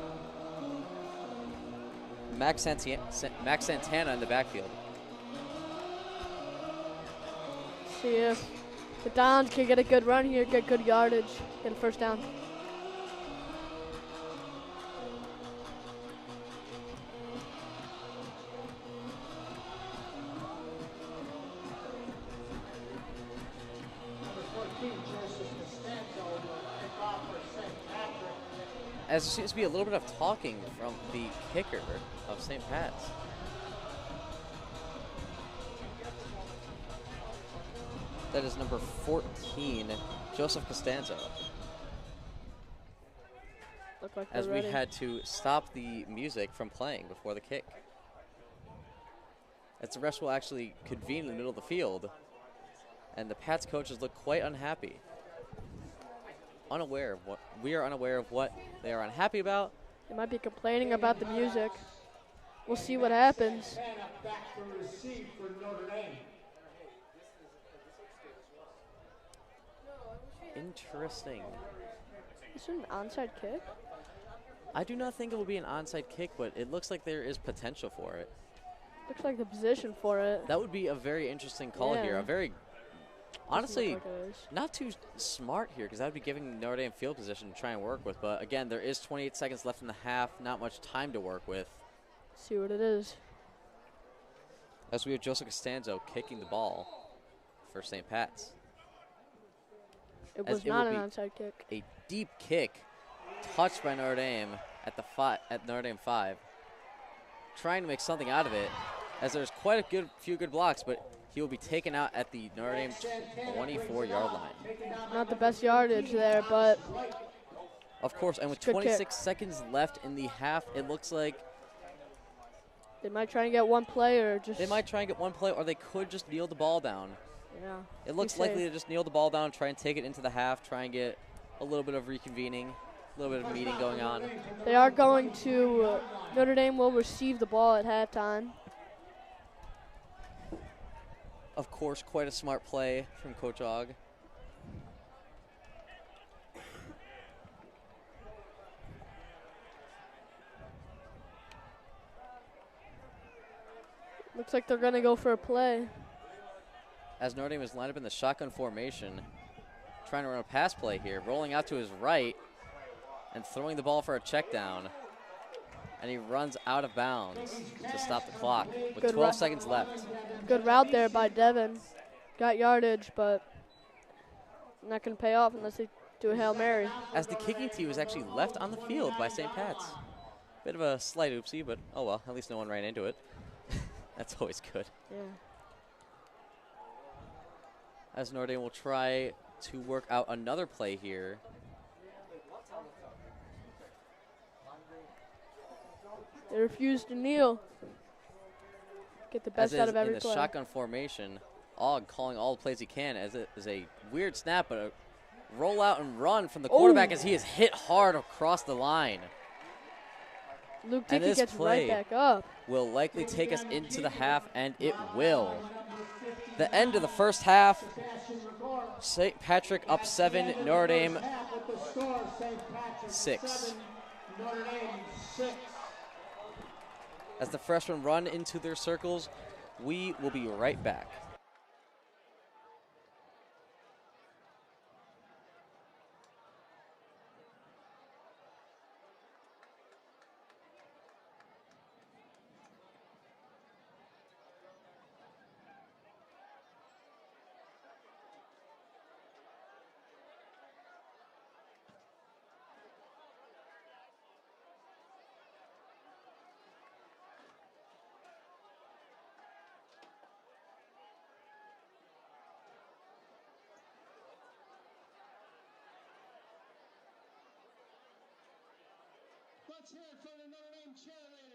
Max Santana in the backfield. See if the Dons can get a good run here, get good yardage, get a first down. As there seems to be a little bit of talking from the kicker of St. Pat's. That is number 14, Joseph Costanzo. Look like as we ready. had to stop the music from playing before the kick. As the refs will actually convene in the middle of the field, and the Pats coaches look quite unhappy. We are unaware of what they are unhappy about. They might be complaining about the music. We'll see what happens. Interesting. Is it an onside kick? I do not think it will be an onside kick, but it looks like there is potential for it. Looks like the position for it. That would be a very interesting call here. A very, honestly, like not too smart here, because that would be giving Notre Dame field position to try and work with. But again, there is 28 seconds left in the half, not much time to work with. See what it is. As we have Joseph Costanzo kicking the ball for St. Pat's. It was not an onside kick. A deep kick, touched by Notre Dame at Notre Dame 5. Trying to make something out of it, as there's quite a few good blocks, but he will be taken out at the Notre Dame 24-yard line. Not the best yardage there, but of course, and with 26 seconds left in the half, it looks like they might try and get one play, or just. They might try and get one play, or they could just kneel the ball down. Yeah. It looks likely to just kneel the ball down, try and take it into the half, try and get a little bit of reconvening, a little bit of meeting going on. They are going to, Notre Dame will receive the ball at halftime. Of course, quite a smart play from Coach Og. Looks like they're going to go for a play. As Notre Dame is lined up in the shotgun formation, trying to run a pass play here, rolling out to his right and throwing the ball for a check down. And he runs out of bounds to stop the clock with Good 12 seconds left. Good route there by Devin. Got yardage, but not going to pay off unless they do a Hail Mary. As the kicking tee was actually left on the field by St. Pat's. Bit of a slight oopsie, but oh well, at least no one ran into it. That's always good. Yeah. As Notre Dame will try to work out another play here. They refuse to kneel. Get the best out of every in the play. shotgun formation, Og calling all the plays he can, as it is a weird snap, but a roll out and run from the quarterback as he is hit hard across the line. Luke Dickey gets right back up. Will likely take us into the half, and it will. The end of the first half, St. Patrick up 7, Notre Dame 6. As the freshmen run into their circles, we will be right back. Let's hear it for the Notre Dame cheerleaders.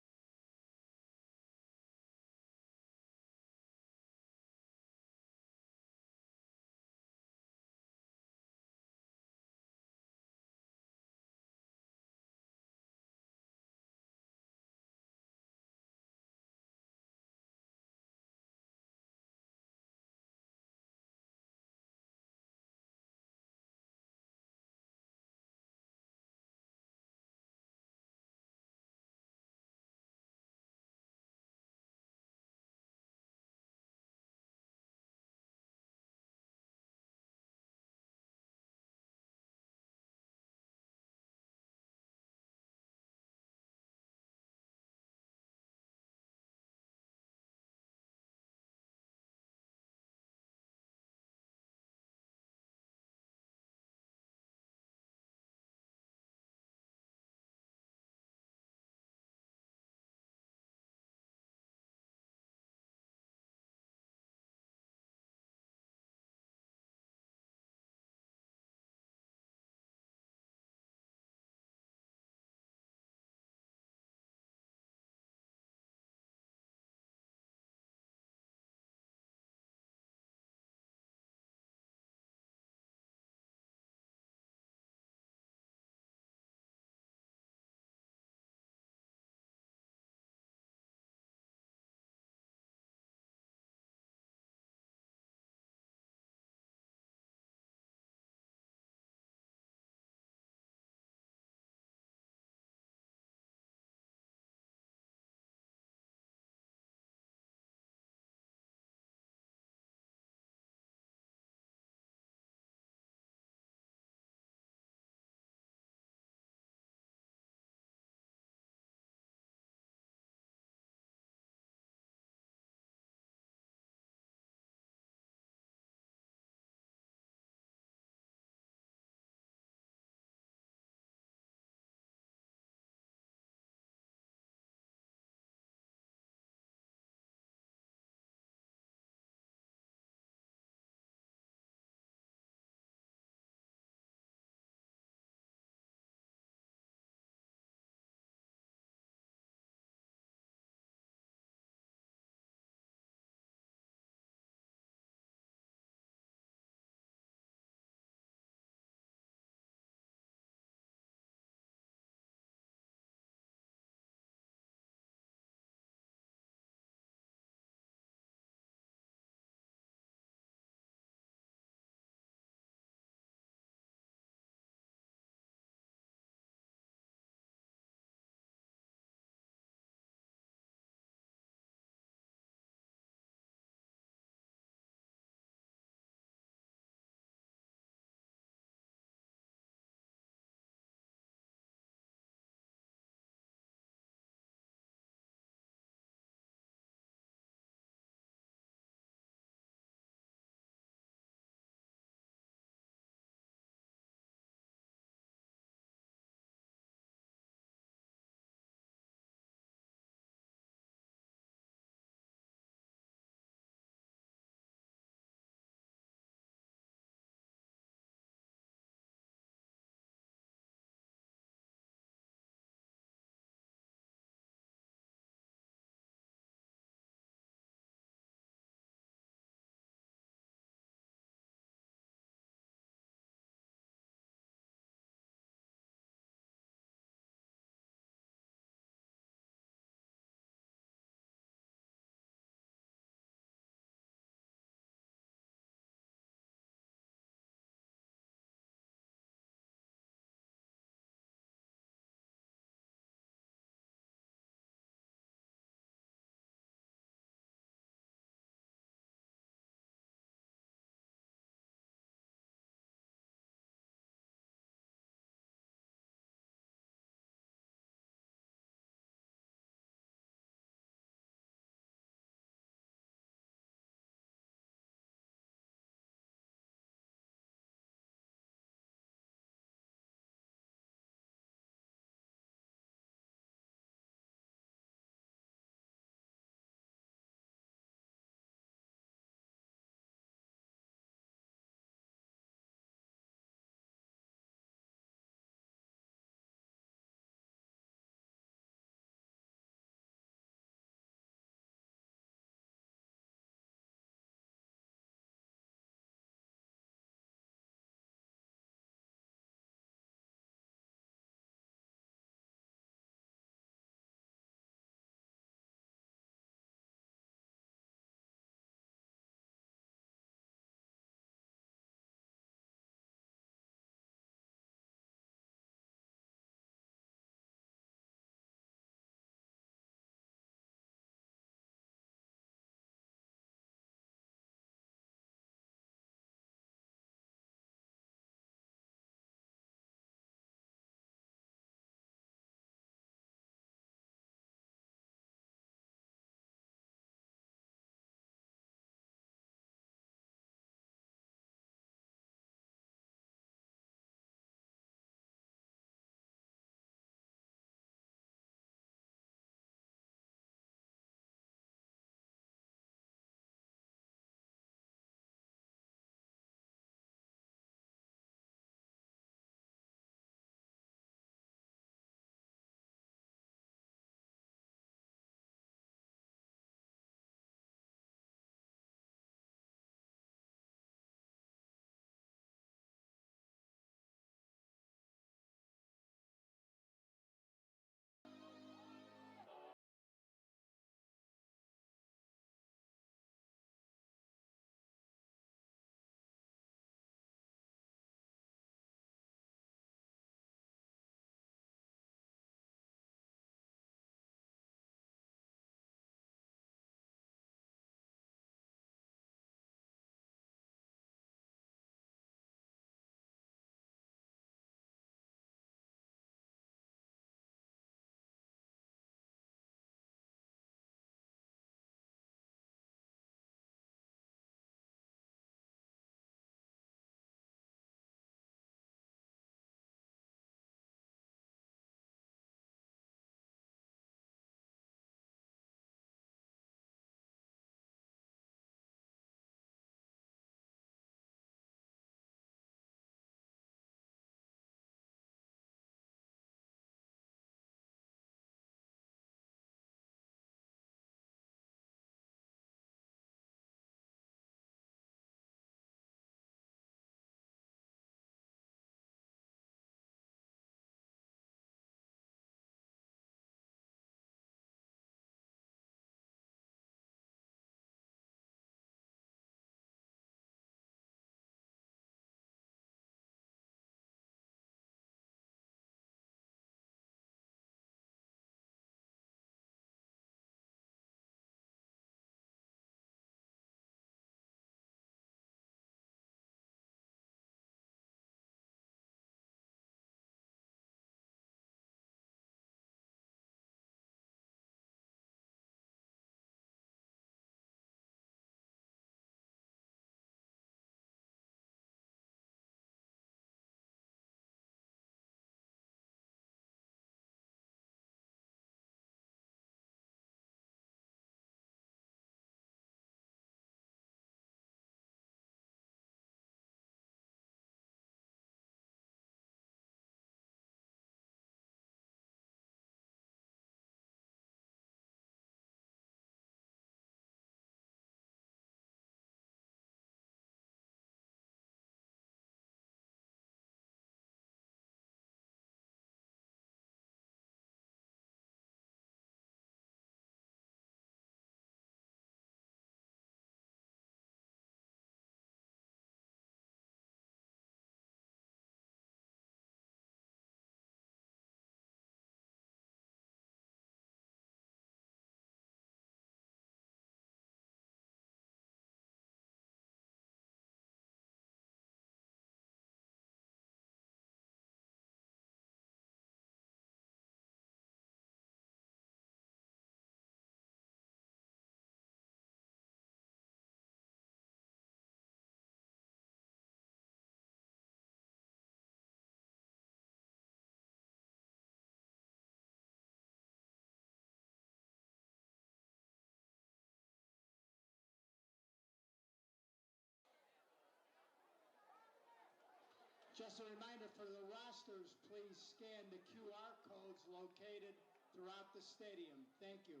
Just a reminder for the rosters, please scan the QR codes located throughout the stadium. Thank you.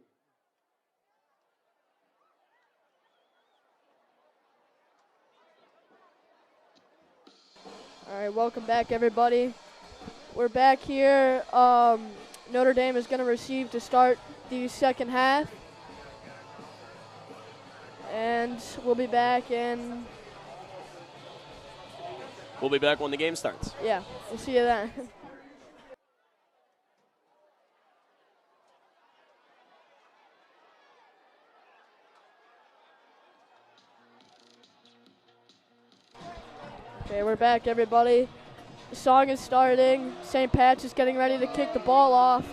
All right, welcome back, everybody. We're back here. Notre Dame is going to receive to start the second half. And we'll be back in... We'll be back when the game starts. Yeah, we'll see you then. Okay, we're back, everybody. The song is starting. St. Pat's is getting ready to kick the ball off.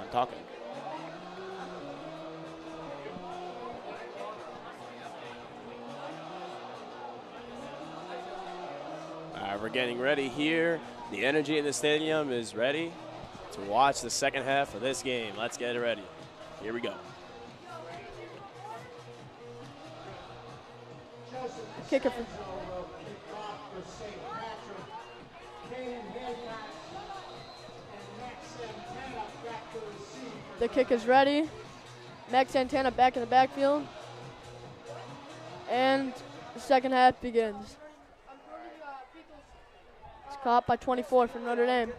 I'm talking. We're getting ready here. The energy in the stadium is ready to watch the second half of this game. Let's get it ready. Here we go. Kicker. The kick is ready. Max Santana back in the backfield. And the second half begins. It's caught by 24 from Notre Dame.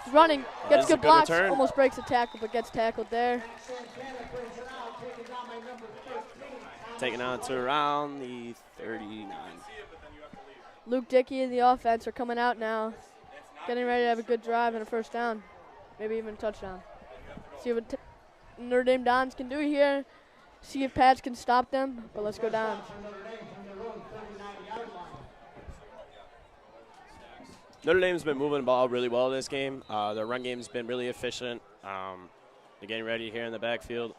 He's running, gets good blocks, almost breaks the tackle, but gets tackled there. Taking on to around the 39. Luke Dickey and the offense are coming out now. Getting ready to have a good drive and a first down. Maybe even a touchdown. See what Notre Dame Dons can do here. See if Pats can stop them, but let's go down. Notre Dame's been moving the ball really well this game. Their run game's been really efficient. They're getting ready here in the backfield.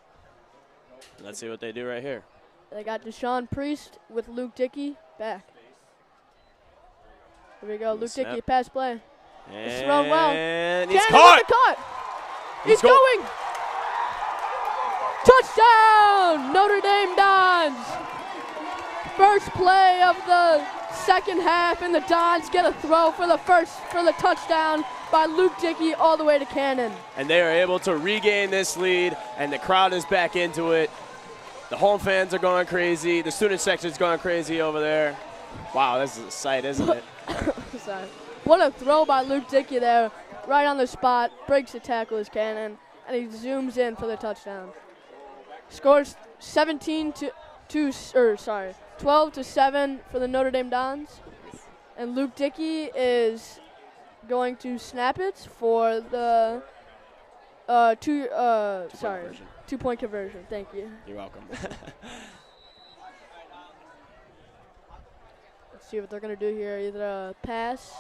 Let's see what they do right here. They got Deshaun Priest with Luke Dickey back. Here we go, Luke Dickey, pass play. It's thrown well. And he's caught. He's going. Touchdown, Notre Dame Dons. First play of the second half, and the Dons get a throw for the touchdown by Luke Dickey all the way to Cannon. And they are able to regain this lead, and the crowd is back into it. The home fans are going crazy. The student section is going crazy over there. Wow, this is a sight, isn't it? Sorry. What a throw by Luke Dickey there, right on the spot, breaks the tackle as Cannon, and he zooms in for the touchdown. Scores 12 to 7 for the Notre Dame Dons, and Luke Dickey is going to snap it for the 2-point conversion. Thank you. You're welcome. Let's see what they're going to do here. Either a pass.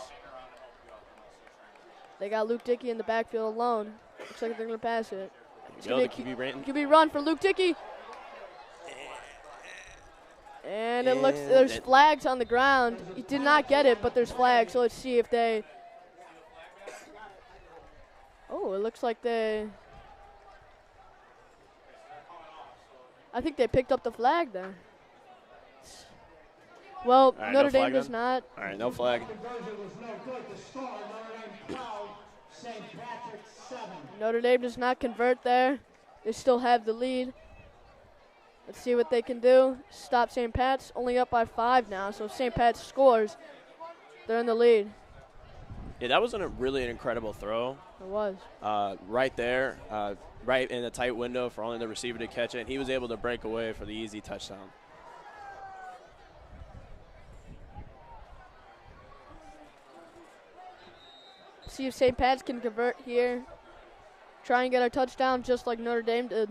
They got Luke Dickey in the backfield alone. Looks like they're going to pass it. It's going to be a QB run for Luke Dickey. And it looks, there's flags on the ground. He did not get it, but there's flags. So let's see if they. Oh, it looks like they. I think they picked up the flag there. Well, right, Notre Dame does not. All right, no flag. Notre Dame does not convert there. They still have the lead. Let's see what they can do. Stop St. Pat's, only up by 5 now. So if St. Pat's scores, they're in the lead. Yeah, that was really an incredible throw. It was. Right there, right in a tight window for only the receiver to catch it. And he was able to break away for the easy touchdown. See if St. Pat's can convert here. Try and get a touchdown just like Notre Dame did.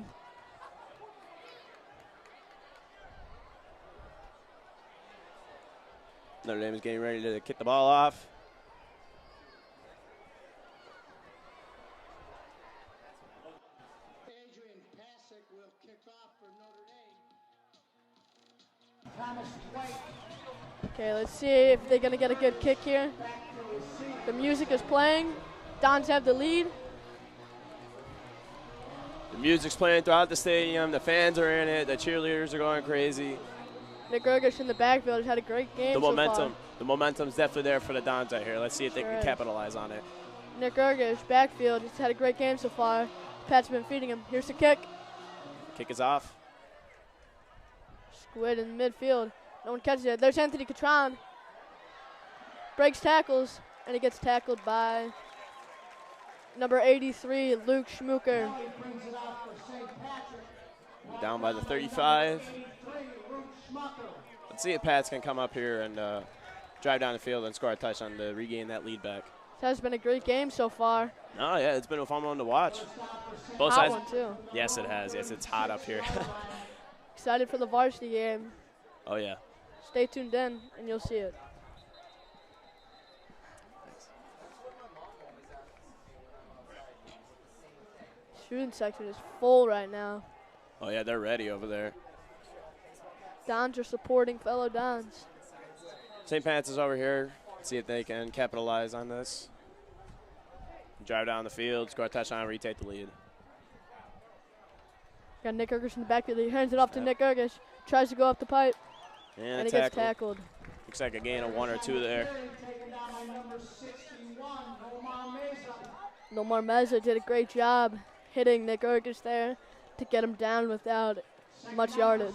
Notre Dame is getting ready to kick the ball off. Adrian Pasick will kick off for Notre Dame. Okay, let's see if they're going to get a good kick here. The music is playing. Dons have the lead. The music's playing throughout the stadium. The fans are in it. The cheerleaders are going crazy. Nick Gergish in the backfield has had a great game so far. The momentum's definitely there for the Dons right here. Let's see if they can capitalize on it. Nick Gergish, backfield, he's had a great game so far. Pat's been feeding him. Here's the kick. Kick is off. Squid in midfield. No one catches it. There's Anthony Catron. Breaks tackles, and he gets tackled by number 83, Luke Schmucker. Down by the 35. Let's see if Pats can come up here and drive down the field and score a touchdown to regain that lead back. This has been a great game so far. Oh, yeah, it's been a fun one to watch. Both hot sides. One, too. Yes, it has. Yes, it's hot up here. Excited for the varsity game. Oh, yeah. Stay tuned in, and you'll see it. Shooting section is full right now. Oh, yeah, they're ready over there. Dons are supporting fellow Dons. St. Pat's is over here. See if they can capitalize on this. Drive down the field, score a touchdown, retake the lead. Got Nick Gergish in the backfield. He hands it off to Nick Gergish. Tries to go up the pipe. And he gets tackled. Looks like a gain of 1 or 2 there. Nomar Meza did a great job hitting Nick Gergish there to get him down without much yardage.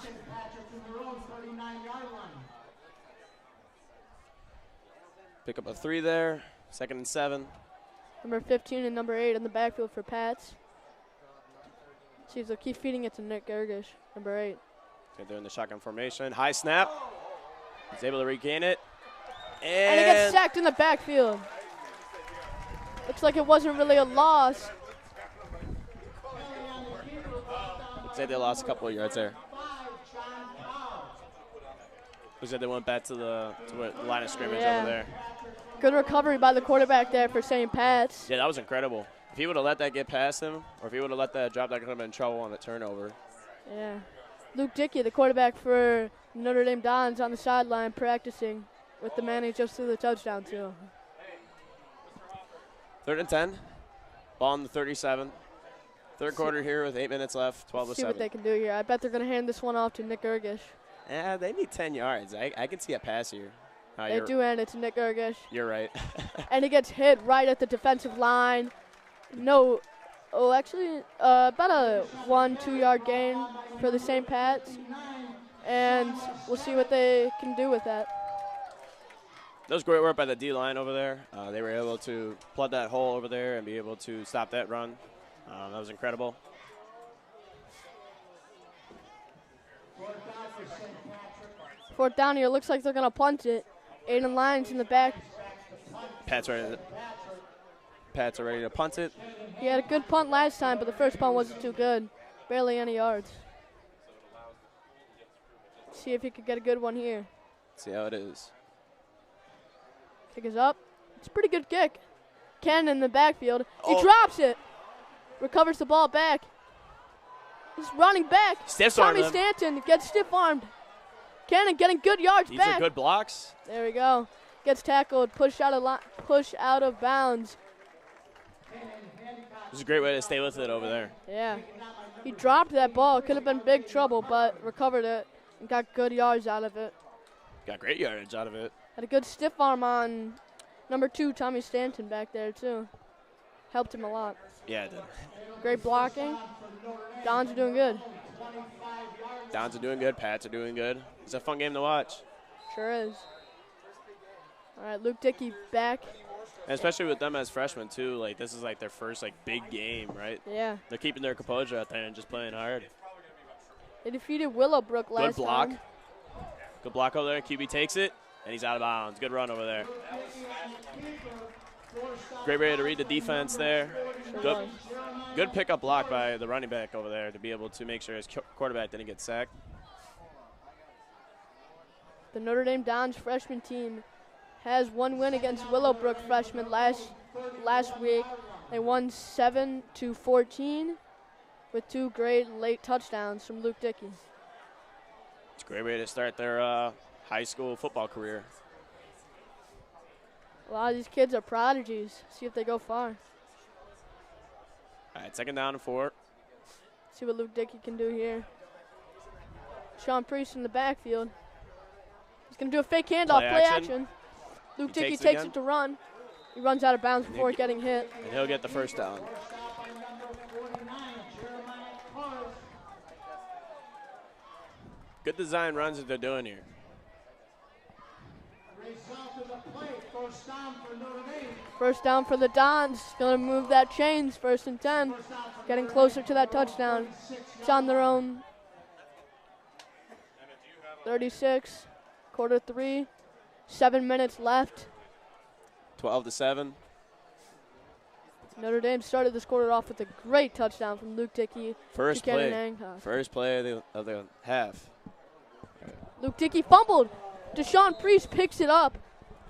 Pick up a 3 there. 2nd and 7. Number 15 and number 8 in the backfield for Pats. See if they'll keep feeding it to Nick Gergish, number 8. Okay, they're in the shotgun formation. High snap. He's able to regain it. And he gets sacked in the backfield. Looks like it wasn't really a loss. Looks like they lost a couple of yards there. Looks like they went back to the line of scrimmage over there. Good recovery by the quarterback there for St. Pat's. Yeah, that was incredible. If he would have let that get past him, or if he would have let that drop, that could have been in trouble on the turnover. Yeah. Luke Dickey, the quarterback for Notre Dame Dons, on the sideline practicing with the man who just threw the touchdown to. 3rd and 10. Ball on the 37. Third quarter here with 8 minutes left, 12 to 7. See what they can do here. I bet they're going to hand this one off to Nick Gergish. Yeah, they need 10 yards. I can see a pass here. They do hand it to Nick Gergish. You're right. And he gets hit right at the defensive line. No, actually, about a 1-2 yard gain for the St. Pat's. And we'll see what they can do with that. That was great work by the D-line over there. They were able to plug that hole over there and be able to stop that run. That was incredible. Fourth down here. Looks like they're going to punt it. Aiden Lyons in the back. Pat's are ready to punt it. He had a good punt last time, but the first punt wasn't too good. Barely any yards. See if he could get a good one here. See how it is. Kick is up. It's a pretty good kick. Ken in the backfield. He drops it. Recovers the ball back. He's running back. Tommy Stanton gets stiff-armed. Cannon getting good yards back. These are good blocks. There we go. Gets tackled. Push out of bounds. This is a great way to stay with it over there. Yeah. He dropped that ball. Could have been big trouble, but recovered it and got good yards out of it. Got great yardage out of it. Had a good stiff arm on number 2, Tommy Stanton, back there, too. Helped him a lot. Yeah, it did. Great blocking. Dons are doing good. Dons are doing good. Pats are doing good. It's a fun game to watch. Sure is. All right, Luke Dickey back. And especially with them as freshmen, too. Like, this is, like, their first, like, big game, right? Yeah. They're keeping their composure out there and just playing hard. They defeated Willowbrook last time. Good block. Good block over there. QB takes it, and he's out of bounds. Good run over there. Great way to read the defense there. Good pickup block by the running back over there to be able to make sure his quarterback didn't get sacked. The Notre Dame Dons freshman team has one win against Willowbrook freshmen last week. They won 7-14 with 2 great late touchdowns from Luke Dickey. It's a great way to start their high school football career. A lot of these kids are prodigies. See if they go far. All right, 2nd down and 4. See what Luke Dickey can do here. Sean Priest in the backfield. He's going to do a fake handoff, play action. Luke Dickey takes it to run. He runs out of bounds before getting hit. And he'll get the first down. Good design runs that they're doing here. First down for the Dons. Going to move that chains. 1st and 10. Getting closer to that touchdown. It's on their own 36. Quarter 3. 7 minutes left. 12-7. Notre Dame started this quarter off with a great touchdown from Luke Dickey. First play of the half. Luke Dickey fumbled. Deshaun Priest picks it up.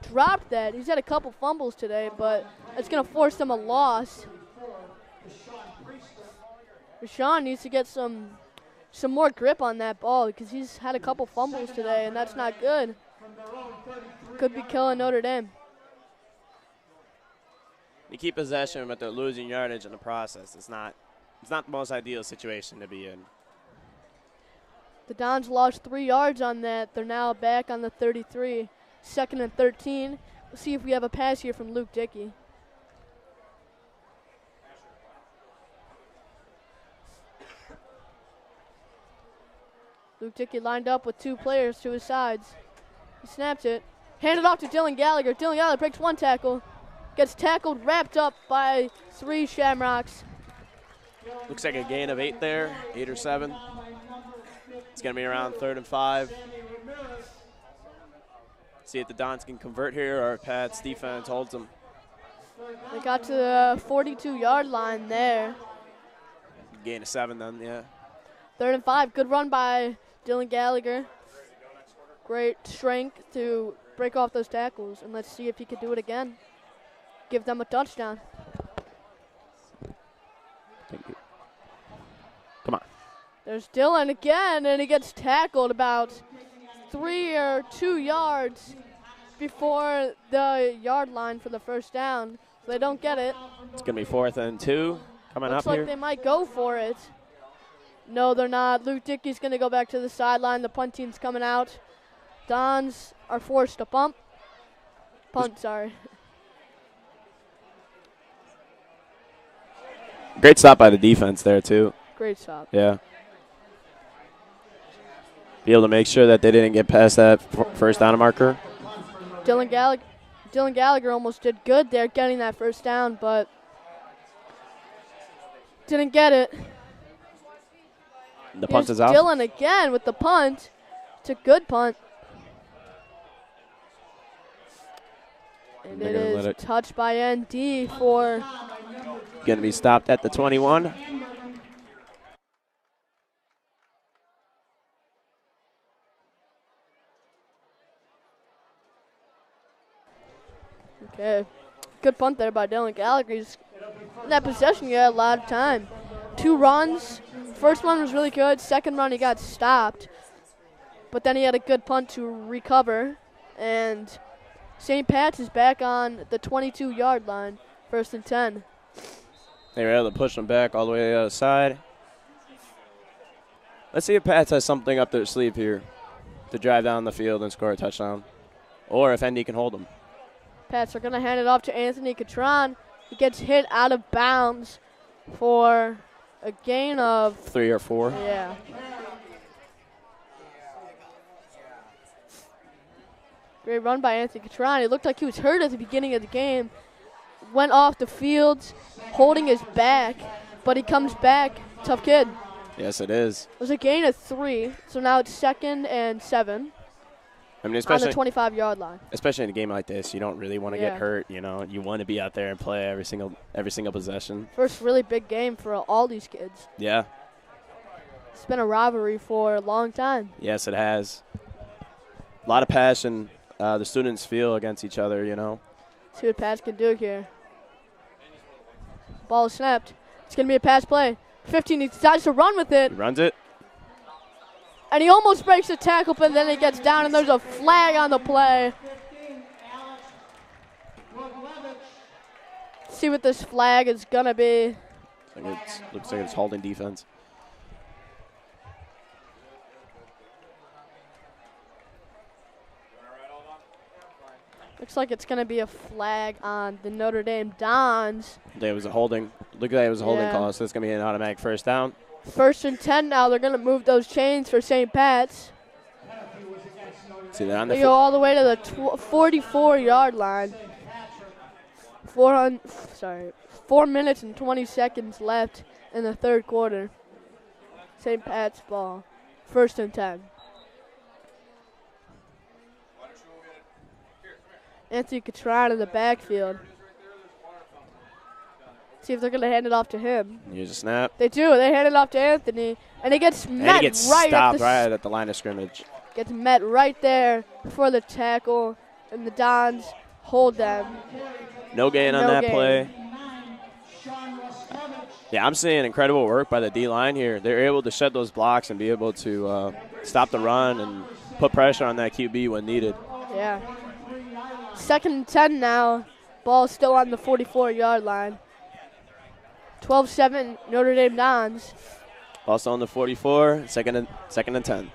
Dropped that. He's had a couple fumbles today, but it's going to force them a loss. Deshaun needs to get some more grip on that ball because he's had a couple fumbles today, and that's not good. Could be killing Notre Dame. You keep possession, but they're losing yardage in the process. It's not the most ideal situation to be in. The Dons lost 3 yards on that. They're now back on the 33. 2nd and 13. We'll see if we have a pass here from Luke Dickey. Luke Dickey lined up with 2 players to his sides. He snaps it. Handed off to Dylan Gallagher. Dylan Gallagher breaks 1 tackle. Gets tackled, wrapped up by 3 Shamrocks. Looks like a gain of 8 there, 8 or 7. It's going to be around 3rd and 5. See if the Dons can convert here or Pat's defense holds them. They got to the 42-yard line there. Gain of 7 then, yeah. 3rd and 5. Good run by Dylan Gallagher. Great strength to break off those tackles. And let's see if he can do it again. Give them a touchdown. Thank you. Come on. There's Dylan again, and he gets tackled about 3 or 2 yards before the yard line for the first down. So they don't get it. It's going to be 4th and 2 coming Looks up here. like they might go for it. No, they're not. Luke Dickey's going to go back to the sideline. The punt team's coming out. Dons are forced to punt, sorry. Great stop by the defense there, too. Great stop. Yeah. Be able to make sure that they didn't get past that first down marker. Dylan Gallagher almost did good there getting that first down, but didn't get it. The punt is out. Dylan again with the punt. It's a good punt. And it is touched by ND for... Going to be stopped at the 21. Okay. Good punt there by Dylan Gallagher. In that possession, he had a lot of time. 2 runs. First one was really good. Second run, he got stopped. But then he had a good punt to recover. And St. Pat's is back on the 22-yard line. 1st and 10. They were able to push them back all the way to the other side. Let's see if Pats has something up their sleeve here to drive down the field and score a touchdown. Or if ND can hold them. Pats are going to hand it off to Anthony Catron. He gets hit out of bounds for a gain of 3 or 4. Yeah. Great run by Anthony Catron. It looked like he was hurt at the beginning of the game. Went off the field holding his back, but he comes back. Tough kid. Yes, it is. It was a gain of 3, so now it's 2nd and 7. I mean, on the 25-yard line. Especially in a game like this, you don't really want to get hurt. You know, you want to be out there and play every single possession. First really big game for all these kids. Yeah. It's been a rivalry for a long time. Yes, it has. A lot of passion the students feel against each other, you know. See what Pats can do here. Ball is snapped. It's going to be a pass play. 15, he decides to run with it. He runs it. And he almost breaks the tackle, but then he gets down, and there's a flag on the play. See what this flag is going to be. Looks like it's holding defense. Looks like it's going to be a flag on the Notre Dame Dons. There was a holding. Look at that. It was a holding Yeah. call, so it's going to be an automatic first down. 1st and 10 now. They're going to move those chains for St. Pat's. See that on They the go all the way to the 44-yard line. 4 minutes and 20 seconds left in the third quarter. St. Pat's ball. 1st and 10. Anthony Catron in the backfield. See if they're going to hand it off to him. Here's a snap. They do. They hand it off to Anthony, and he gets met And he gets right stopped right at the line of scrimmage. Gets met right there for the tackle, and the Dons hold them. No gain on No that gain. play. Yeah, I'm seeing incredible work by the D-line here. They're able to shed those blocks and be able to stop the run and put pressure on that QB when needed. Yeah. 2nd and 10 now. Ball still on the 44-yard line. 12-7 Notre Dame Dons. Also on the 44, second and 10.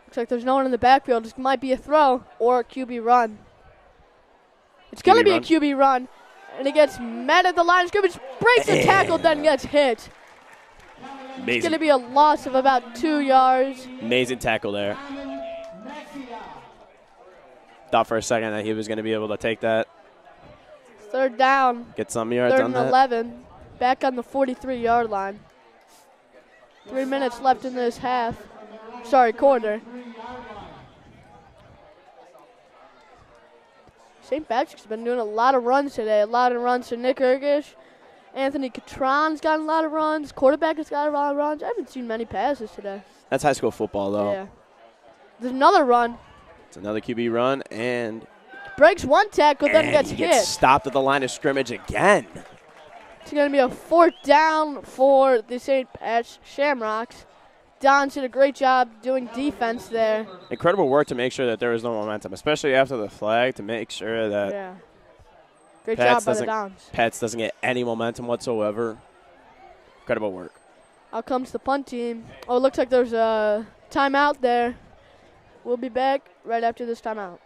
Looks like there's no one in the backfield. This might be a throw or a QB run. It's going to be a QB run. And he gets met at the line of scrimmage. Breaks the tackle, then gets hit. It's going Amazing. to be a loss of about 2 yards. Amazing tackle there. Thought for a second that he was going to be able to take that. 3rd down. Get some yards 3rd on and that. 11. Back on the 43-yard line. 3 minutes left in this quarter. St. Patrick's been doing a lot of runs today. A lot of runs to Nick Ergish. Anthony Catron's gotten a lot of runs. Quarterback has got a lot of runs. I haven't seen many passes today. That's high school football, though. Yeah. There's another run. It's another QB run, and Breaks one tackle, then gets he hit. gets stopped at the line of scrimmage again. It's going to be a 4th down for the St. Pat's Shamrocks. Don did a great job doing defense there. Incredible work to make sure that there was no momentum, especially after the flag, to make sure that Yeah. Great Pats job by the Dons. Pats doesn't get any momentum whatsoever. Incredible work. Out comes the punt team. Oh, it looks like there's a timeout there. We'll be back right after this timeout.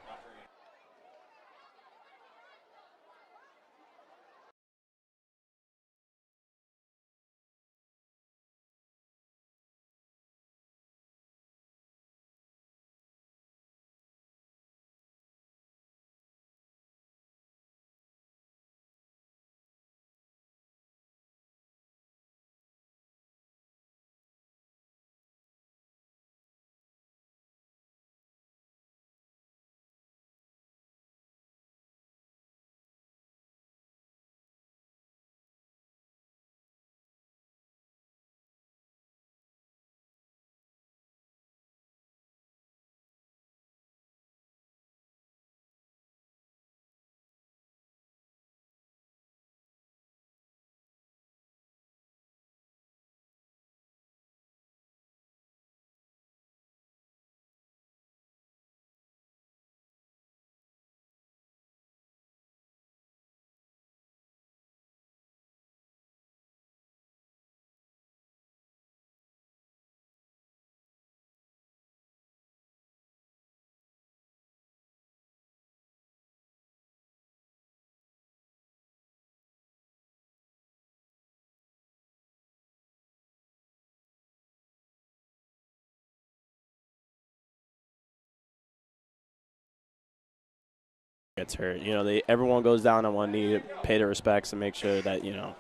Gets hurt. You know, everyone goes down on one knee to pay their respects and make sure that, you know.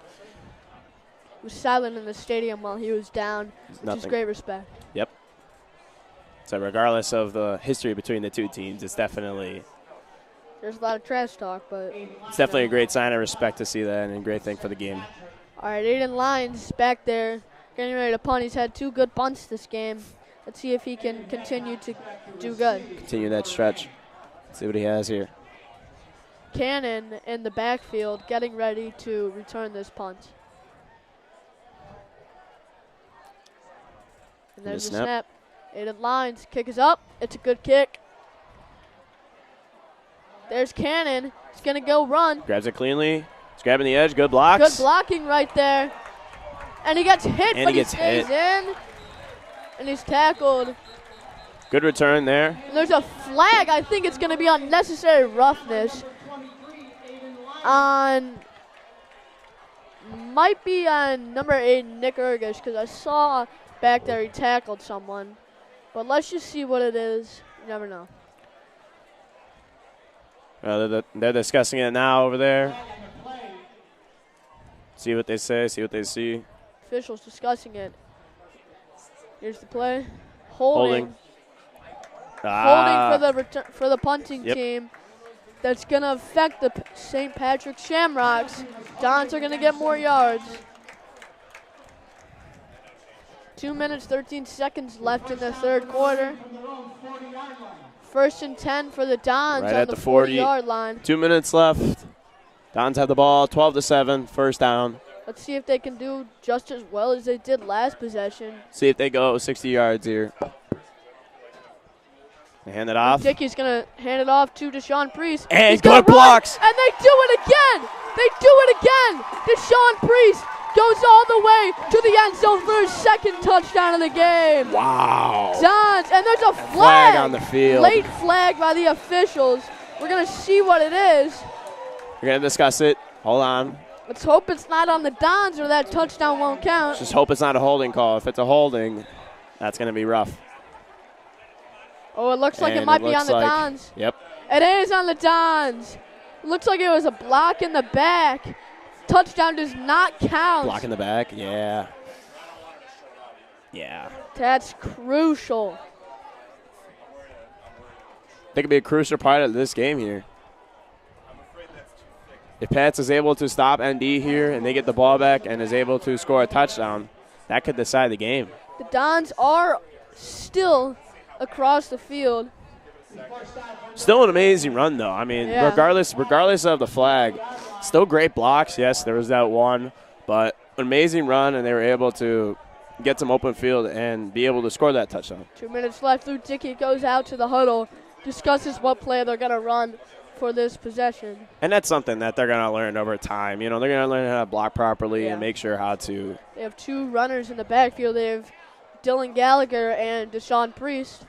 He was silent in the stadium while he was down, which is Nothing. great respect. Yep. So regardless of the history between the two teams, it's definitely There's a lot of trash talk, but it's definitely a great sign of respect to see that and a great thing for the game. all right, Aiden Lyons back there getting ready to punt. He's had 2 good punts this game. Let's see if he can continue to do good. Continue that stretch. See what he has here. Cannon in the backfield getting ready to return this punt. And there's the snap. Aiden Lyons, kick is up. It's a good kick. There's Cannon. He's going to go run. Grabs it cleanly. He's grabbing the edge. Good blocks. Good blocking right there. And he gets hit, And but he gets stays hit. in. And he's tackled Good return there. And there's a flag. I think it's going to be unnecessary roughness on, might be on number 8, Nick Ergish, because I saw back there he tackled someone. But let's just see what it is. You never know. Well, they're discussing it now over there. See what they say, see what they see. Officials discussing it. Here's the play. Holding. Holding for the punting team. That's going to affect the St. Patrick's Shamrocks. Dons are going to get more yards. 2 minutes, 13 seconds left in the third quarter. 1st and 10 for the Dons right on at the 40 40-yard line. 2 minutes left. Dons have the ball, 12-7, first down. Let's see if they can do just as well as they did last possession. See if they go 60 yards here. They hand it off. Dickey's going to hand it off to Deshaun Priest. And good blocks. And they do it again. They do it again. Deshaun Priest goes all the way to the end zone for his second touchdown of the game. Wow. Dons, and there's a flag on the field. Late flag by the officials. We're going to see what it is. We're going to discuss it. Hold on. Let's hope it's not on the Dons or that touchdown won't count. Just hope it's not a holding call. If it's a holding, that's going to be rough. Oh, it looks like it might be on the Dons. Yep. It is on the Dons. Looks like it was a block in the back. Touchdown does not count. Block in the back, yeah. Yeah. That's crucial. That could be a crucial part of this game here. If Pats is able to stop ND here and they get the ball back and is able to score a touchdown, that could decide the game. The Dons are still across the field. Still an amazing run, though. I mean, regardless of the flag, still great blocks. Yes, there was that one, but an amazing run, and they were able to get some open field and be able to score that touchdown. 2 minutes left. Luke Dickey goes out to the huddle, discusses what play they're going to run for this possession. And that's something that they're going to learn over time. You know, they're going to learn how to block properly and make sure how to. They have 2 runners in the backfield. They have Dylan Gallagher and Deshaun Priest.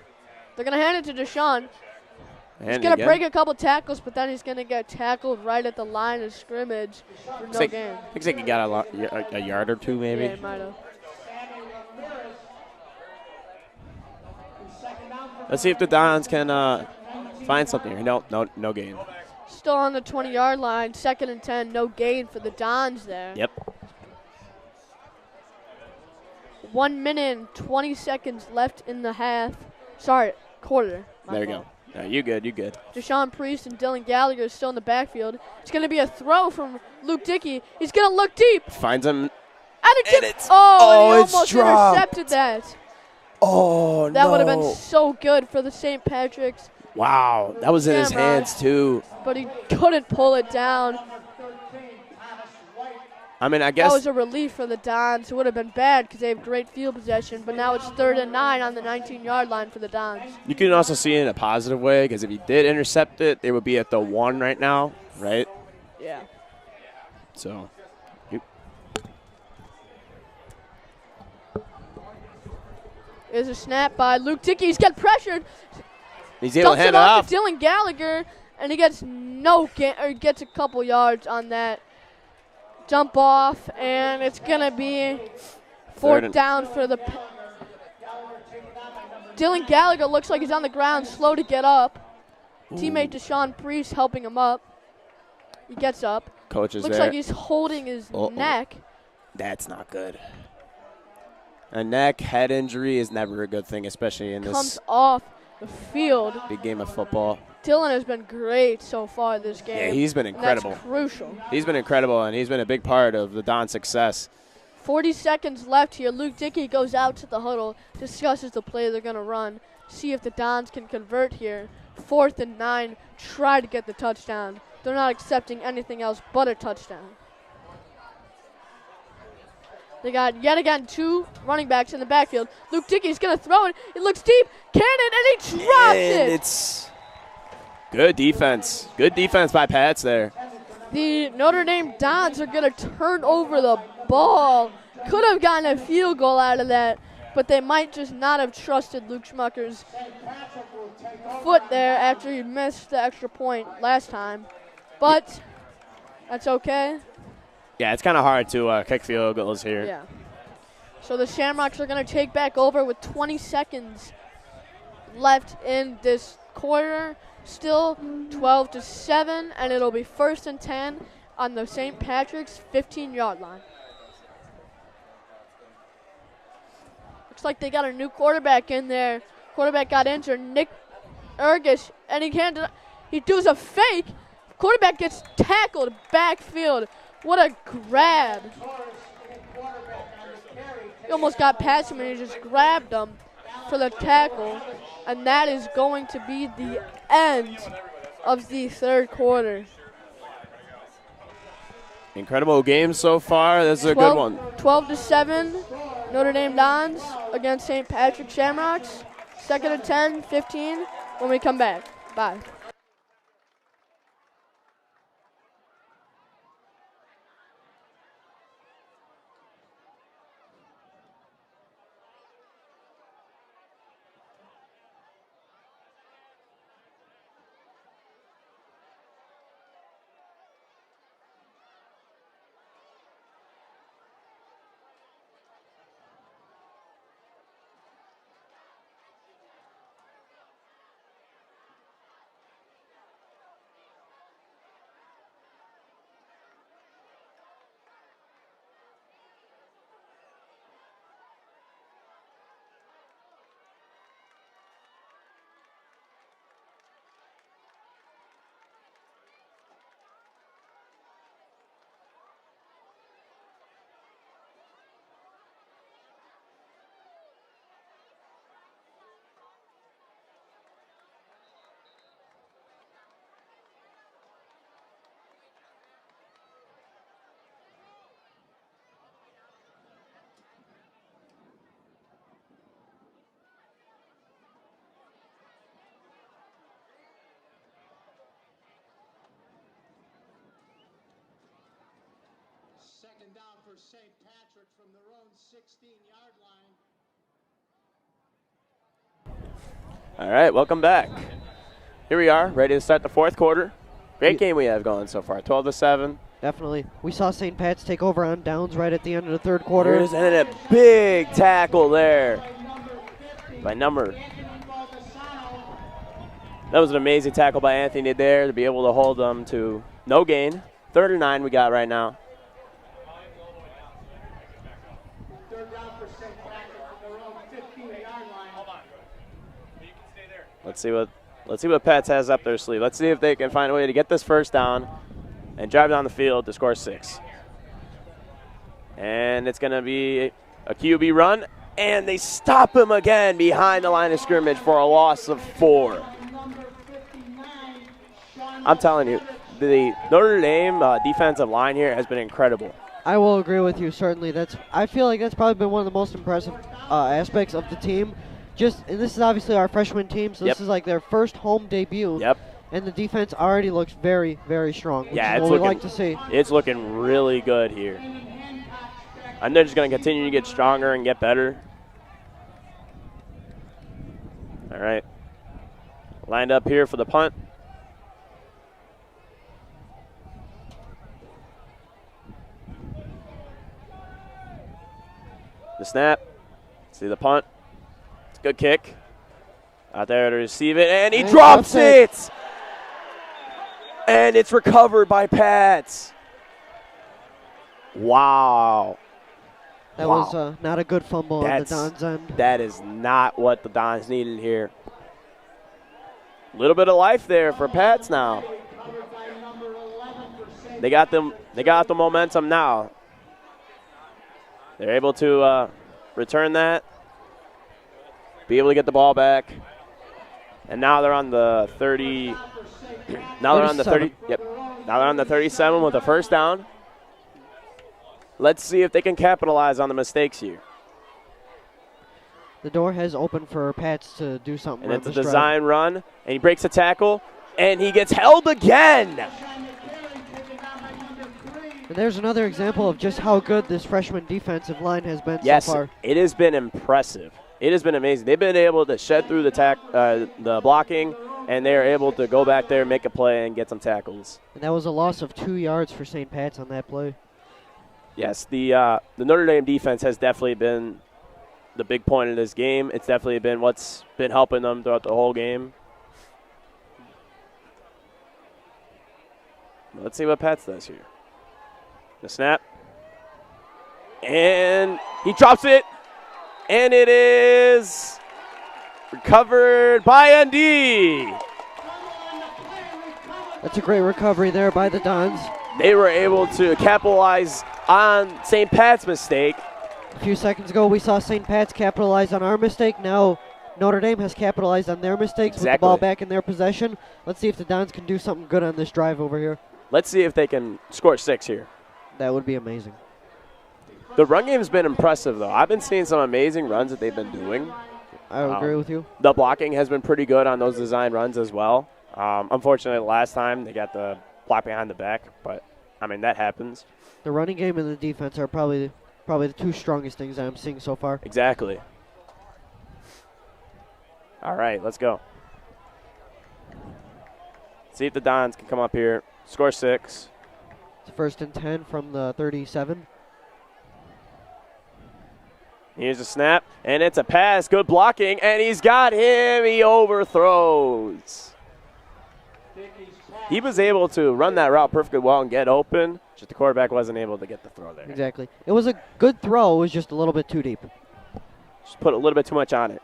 They're going to hand it to Deshaun. He's going to break a couple tackles, but then he's going to get tackled right at the line of scrimmage for no gain. Looks like he got a yard or two, maybe. Yeah, he might have. Let's see if the Dons can find something here. No gain. Still on the 20-yard line, 2nd and 10, no gain for the Dons there. Yep. 1 minute and 20 seconds left in the half. Sorry, quarter. There you go. No, you good. Deshaun Priest and Dylan Gallagher is still in the backfield. It's going to be a throw from Luke Dickey. He's going to look deep. Finds him. And he almost intercepted that. Oh, that would have been so good for the St. Patrick's. Wow, that was in his hands, too. But he couldn't pull it down. I mean, I guess that was a relief for the Dons. It would have been bad because they have great field possession, but now it's 3rd and 9 on the 19-yard line for the Dons. You can also see it in a positive way because if he did intercept it, they would be at the 1 right now, right? Yeah. So, there's a snap by Luke Dickey. He's got pressured. He's able to hand it off to Dylan Gallagher, and he gets gets a couple yards on that jump off, and it's gonna be 4th down for the. Dylan Gallagher looks like he's on the ground, slow to get up. Teammate Deshaun Priest helping him up. He gets up. Coach is looks there. Like he's holding his neck. That's not good. A neck, head injury is never a good thing, especially in this. Comes off the field. Big game of football. Dylan has been great so far this game. Yeah, he's been incredible. That's crucial. He's been incredible, and he's been a big part of the Don's success. 40 seconds left here. Luke Dickey goes out to the huddle, discusses the play they're going to run, see if the Dons can convert here. 4th and 9, try to get the touchdown. They're not accepting anything else but a touchdown. They got, yet again, 2 running backs in the backfield. Luke Dickey's going to throw it. It looks deep. Cannon, and he drops it. It's good defense. Good defense by Pats there. The Notre Dame Dons are going to turn over the ball. Could have gotten a field goal out of that. but they might just not have trusted Luke Schmucker's foot there after he missed the extra point last time. But that's okay. Yeah, it's kind of hard to kick field goals here. Yeah. So the Shamrocks are going to take back over with 20 seconds left in this quarter. Still 12-7, and it'll be 1st and 10 on the St. Patrick's 15-yard line. Looks like they got a new quarterback in there. Quarterback got injured, Nick Ergish, and he does a fake. Quarterback gets tackled backfield. What a grab. He almost got past him, and he just grabbed him for the tackle. And that is going to be the end of the third quarter. Incredible game so far. This is a good one. 12-7, Notre Dame Dons against St. Patrick Shamrocks. 2nd and 10, 15 when we come back. Bye. Second down for St. Patrick from their own 16-yard line. All right, welcome back. Here we are, ready to start the fourth quarter. Great game we have going so far, 12-7. Definitely. We saw St. Pat's take over on downs right at the end of the third quarter. There's a big tackle there by number. That was an amazing tackle by Anthony there to be able to hold them to no gain. 3rd and 9 we got right now. Let's see what Pats has up their sleeve. Let's see if they can find a way to get this first down and drive down the field to score 6. And it's going to be a QB run, and they stop him again behind the line of scrimmage for a loss of 4. I'm telling you, the Notre Dame defensive line here has been incredible. I will agree with you, certainly. I feel like that's probably been one of the most impressive aspects of the team. And this is obviously our freshman team, so this is like their first home debut. Yep. And the defense already looks very, very strong, which yeah, is what we like to see. It's looking really good here. And they're just going to continue to get stronger and get better. All right. Lined up here for the punt. The snap. See the punt. It's a good kick. Out there to receive it, and he drops it! And it's recovered by Pats. Wow. That was not a good fumble on the Dons' end. That is not what the Dons needed here. A little bit of life there for Pats now. They got the momentum now. They're able to return that, be able to get the ball back, and now they're on the 30. Now they're on the 30. Yep. Now they're on the 37 with a first down. Let's see if they can capitalize on the mistakes here. The door has opened for Pats to do something. And it's a design run, and he breaks a tackle, and he gets held again. And there's another example of just how good this freshman defensive line has been yes, so far. It has been impressive. It has been amazing. They've been able to shed through the blocking, and they are able to go back there, make a play, and get some tackles. And that was a loss of 2 yards for St. Pat's on that play. Yes, the Notre Dame defense has definitely been the big point of this game. It's definitely been what's been helping them throughout the whole game. Let's see what Pats does here. The snap. And he drops it. And it is recovered by ND. That's a great recovery there by the Dons. They were able to capitalize on St. Pat's mistake. A few seconds ago, we saw St. Pat's capitalize on our mistake. Now Notre Dame has capitalized on their mistakes with the ball back in their possession. Let's see if the Dons can do something good on this drive over here. Let's see if they can score 6 here. That would be amazing. The run game's been impressive, though. I've been seeing some amazing runs that they've been doing. I agree with you. The blocking has been pretty good on those design runs as well. Unfortunately, last time they got the block behind the back, but, I mean, that happens. The running game and the defense are probably the two strongest things I'm seeing so far. Exactly. All right, let's go. See if the Dons can come up here, score 6. It's 1st and 10 from the 37. Here's a snap, and it's a pass. Good blocking, and he's got him. He overthrows. He was able to run that route perfectly well and get open, just the quarterback wasn't able to get the throw there. Exactly. It was a good throw. It was just a little bit too deep. Just put a little bit too much on it.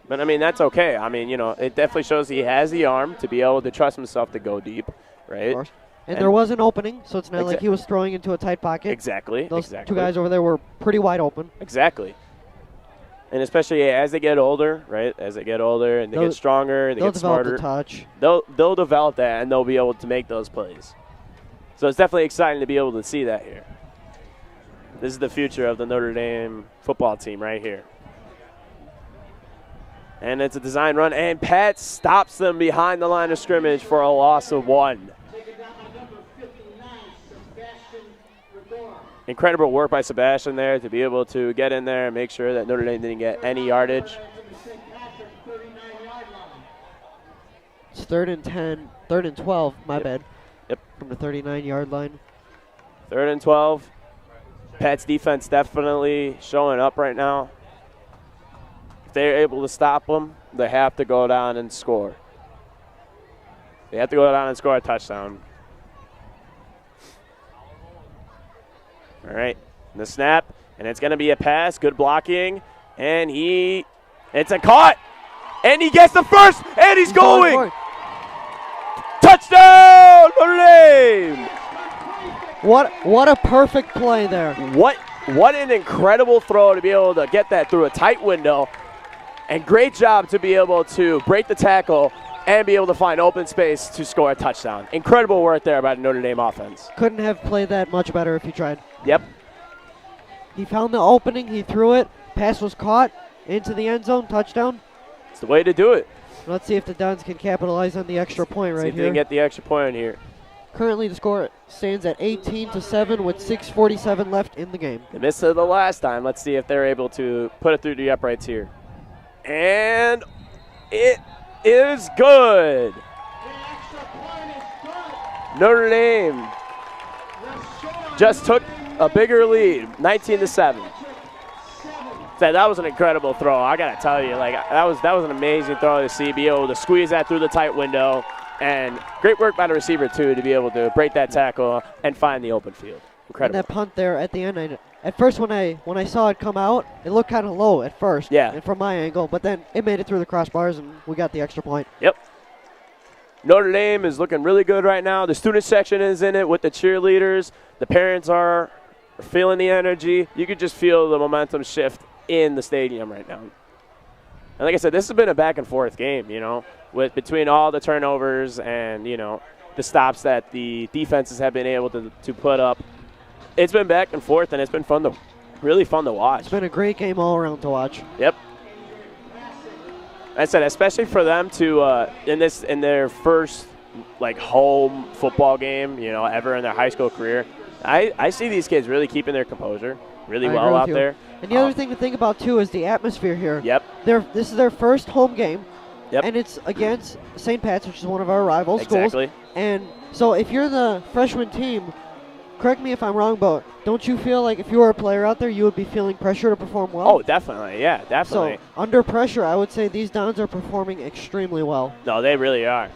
But, I mean, that's okay. I mean, you know, it definitely shows he has the arm to be able to trust himself to go deep, right? Of course. And there was an opening, so it's not like he was throwing into a tight pocket. Exactly. Those two guys over there were pretty wide open. Exactly. And especially as they get older, right? As they get older and they get stronger and they get smarter. They'll develop the touch. They'll develop that, and they'll be able to make those plays. So it's definitely exciting to be able to see that here. This is the future of the Notre Dame football team right here. And it's a design run, and Pat stops them behind the line of scrimmage for a loss of 1. Incredible work by Sebastian there to be able to get in there and make sure that Notre Dame didn't get any yardage. It's 3rd and 10, 3rd and 12, my bad. Yep. From the 39-yard line. 3rd and 12. Pat's defense definitely showing up right now. If they're able to stop them, they have to go down and score. They have to go down and score a touchdown. All right, the snap, and it's going to be a pass. Good blocking, and it's a caught, and he gets the first, and he's going. Touchdown, Notre Dame! What a perfect play there. What an incredible throw to be able to get that through a tight window, and great job to be able to break the tackle and be able to find open space to score a touchdown. Incredible work there by the Notre Dame offense. Couldn't have played that much better if he tried. Yep. He found the opening, he threw it, pass was caught, into the end zone, touchdown. It's the way to do it. Let's see if the Dons can capitalize on the extra point right here. See if they can get the extra point in here. Currently the score stands at 18-7 with 6:47 left in the game. They missed it the last time. Let's see if they're able to put it through the uprights here. And it is good. Notre Dame just took a bigger lead, 19-7. That was an incredible throw. I gotta tell you, like that was an amazing throw to see, be able to squeeze that through the tight window, and great work by the receiver too to be able to break that tackle and find the open field. Incredible. And that punt there at the end, at first when I saw it come out, it looked kind of low at first. Yeah. And from my angle, but then it made it through the crossbars and we got the extra point. Yep. Notre Dame is looking really good right now. The student section is in it with the cheerleaders. The parents are feeling the energy. You could just feel the momentum shift in the stadium right now. And like I said, this has been a back and forth game, you know, with between all the turnovers and, you know, the stops that the defenses have been able to put up. It's been back and forth, and it's been really fun to watch. It's been a great game all around to watch. Yep. I said, especially for them to in their first like home football game, you know, ever in their high school career. I see these kids really keeping their composure really well out there. And the other thing to think about, too, is the atmosphere here. Yep. This is their first home game. Yep. And it's against St. Pat's, which is one of our rival schools. Exactly. And so if you're the freshman team, correct me if I'm wrong, but don't you feel like if you were a player out there, you would be feeling pressure to perform well? Oh, definitely. Yeah, definitely. So under pressure, I would say these Dons are performing extremely well. No, they really are.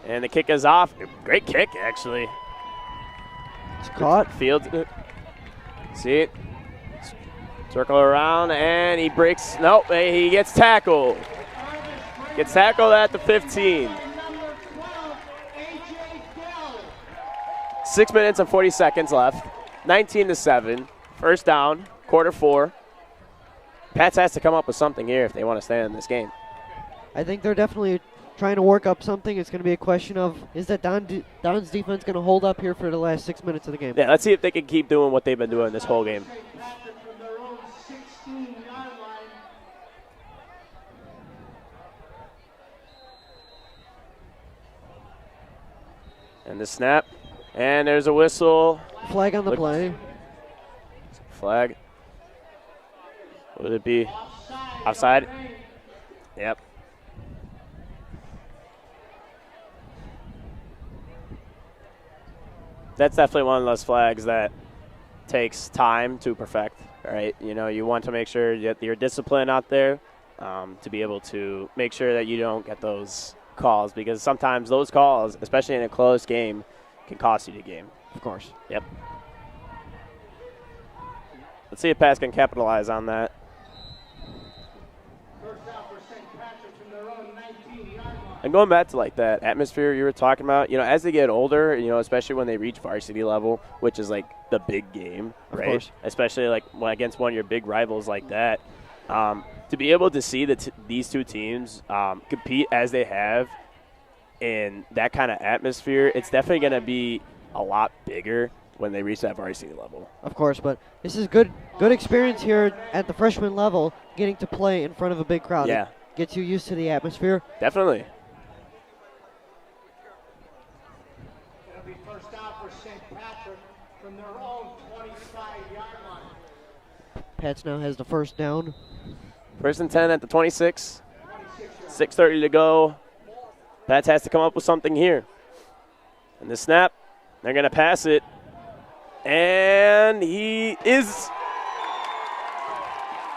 And the kick is off. Great kick, actually. It's caught. Fields it. See it? Circle around, and he breaks. Nope, he gets tackled. Gets tackled at the 15. 6 minutes and 40 seconds left. 19-7. First down, quarter 4. Pats has to come up with something here if they want to stay in this game. I think they're definitely trying to work up something. It's going to be a question of, is that Don's defense going to hold up here for the last 6 minutes of the game? Yeah, let's see if they can keep doing what they've been doing this whole game. And the snap. And there's a whistle. Flag on the play. Flag. Would it be offside? Yep. That's definitely one of those flags that takes time to perfect, right? You know, you want to make sure that you're disciplined out there to be able to make sure that you don't get those calls, because sometimes those calls, especially in a close game, can cost you the game. Of course. Yep. Let's see if Pats can capitalize on that. And going back to like that atmosphere you were talking about, you know, as they get older, you know, especially when they reach varsity level, which is like the big game, right? Of course. Especially like against one of your big rivals like that, to be able to see these two teams compete as they have in that kind of atmosphere, it's definitely going to be a lot bigger when they reach that varsity level. Of course, but this is good experience here at the freshman level, getting to play in front of a big crowd. Yeah. It gets you used to the atmosphere. Definitely. It'll be first down for St. Patrick from their own 25-yard line. Pats now has the first down. First and 10 at the 26. 6:30 to go. Pats has to come up with something here. And the snap, they're going to pass it. And he is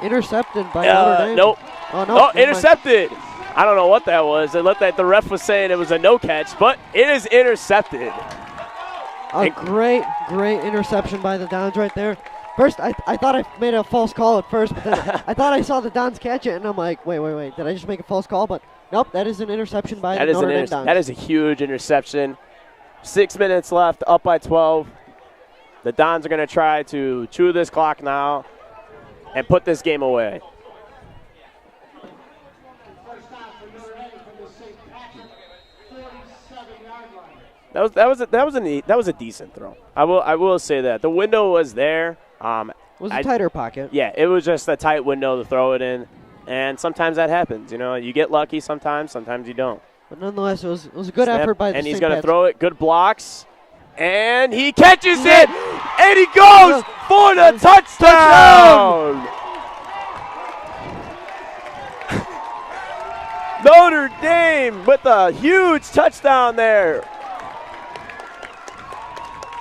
intercepted by Notre Dame. Nope. Oh, no. Intercepted. I don't know what that was. It looked like the ref was saying it was a no catch, but it is intercepted. A great interception by the Dons right there. First, I thought I made a false call at first, but then I thought I saw the Dons catch it, and I'm like, wait. Did I just make a false call? But nope, that is an interception by the Notre Dame Dons. That is a huge interception. 6 minutes left, up by 12. The Dons are going to try to chew this clock now and put this game away. That was a decent throw. I will say that the window was there. It was a tighter pocket. Yeah, it was just a tight window to throw it in, and sometimes that happens. You know, you get lucky sometimes you don't. But nonetheless, it was a good effort by the And he's St. going to Pat's. throw it. Good blocks. And he catches it. And he goes for the touchdown. Notre Dame with a huge touchdown there.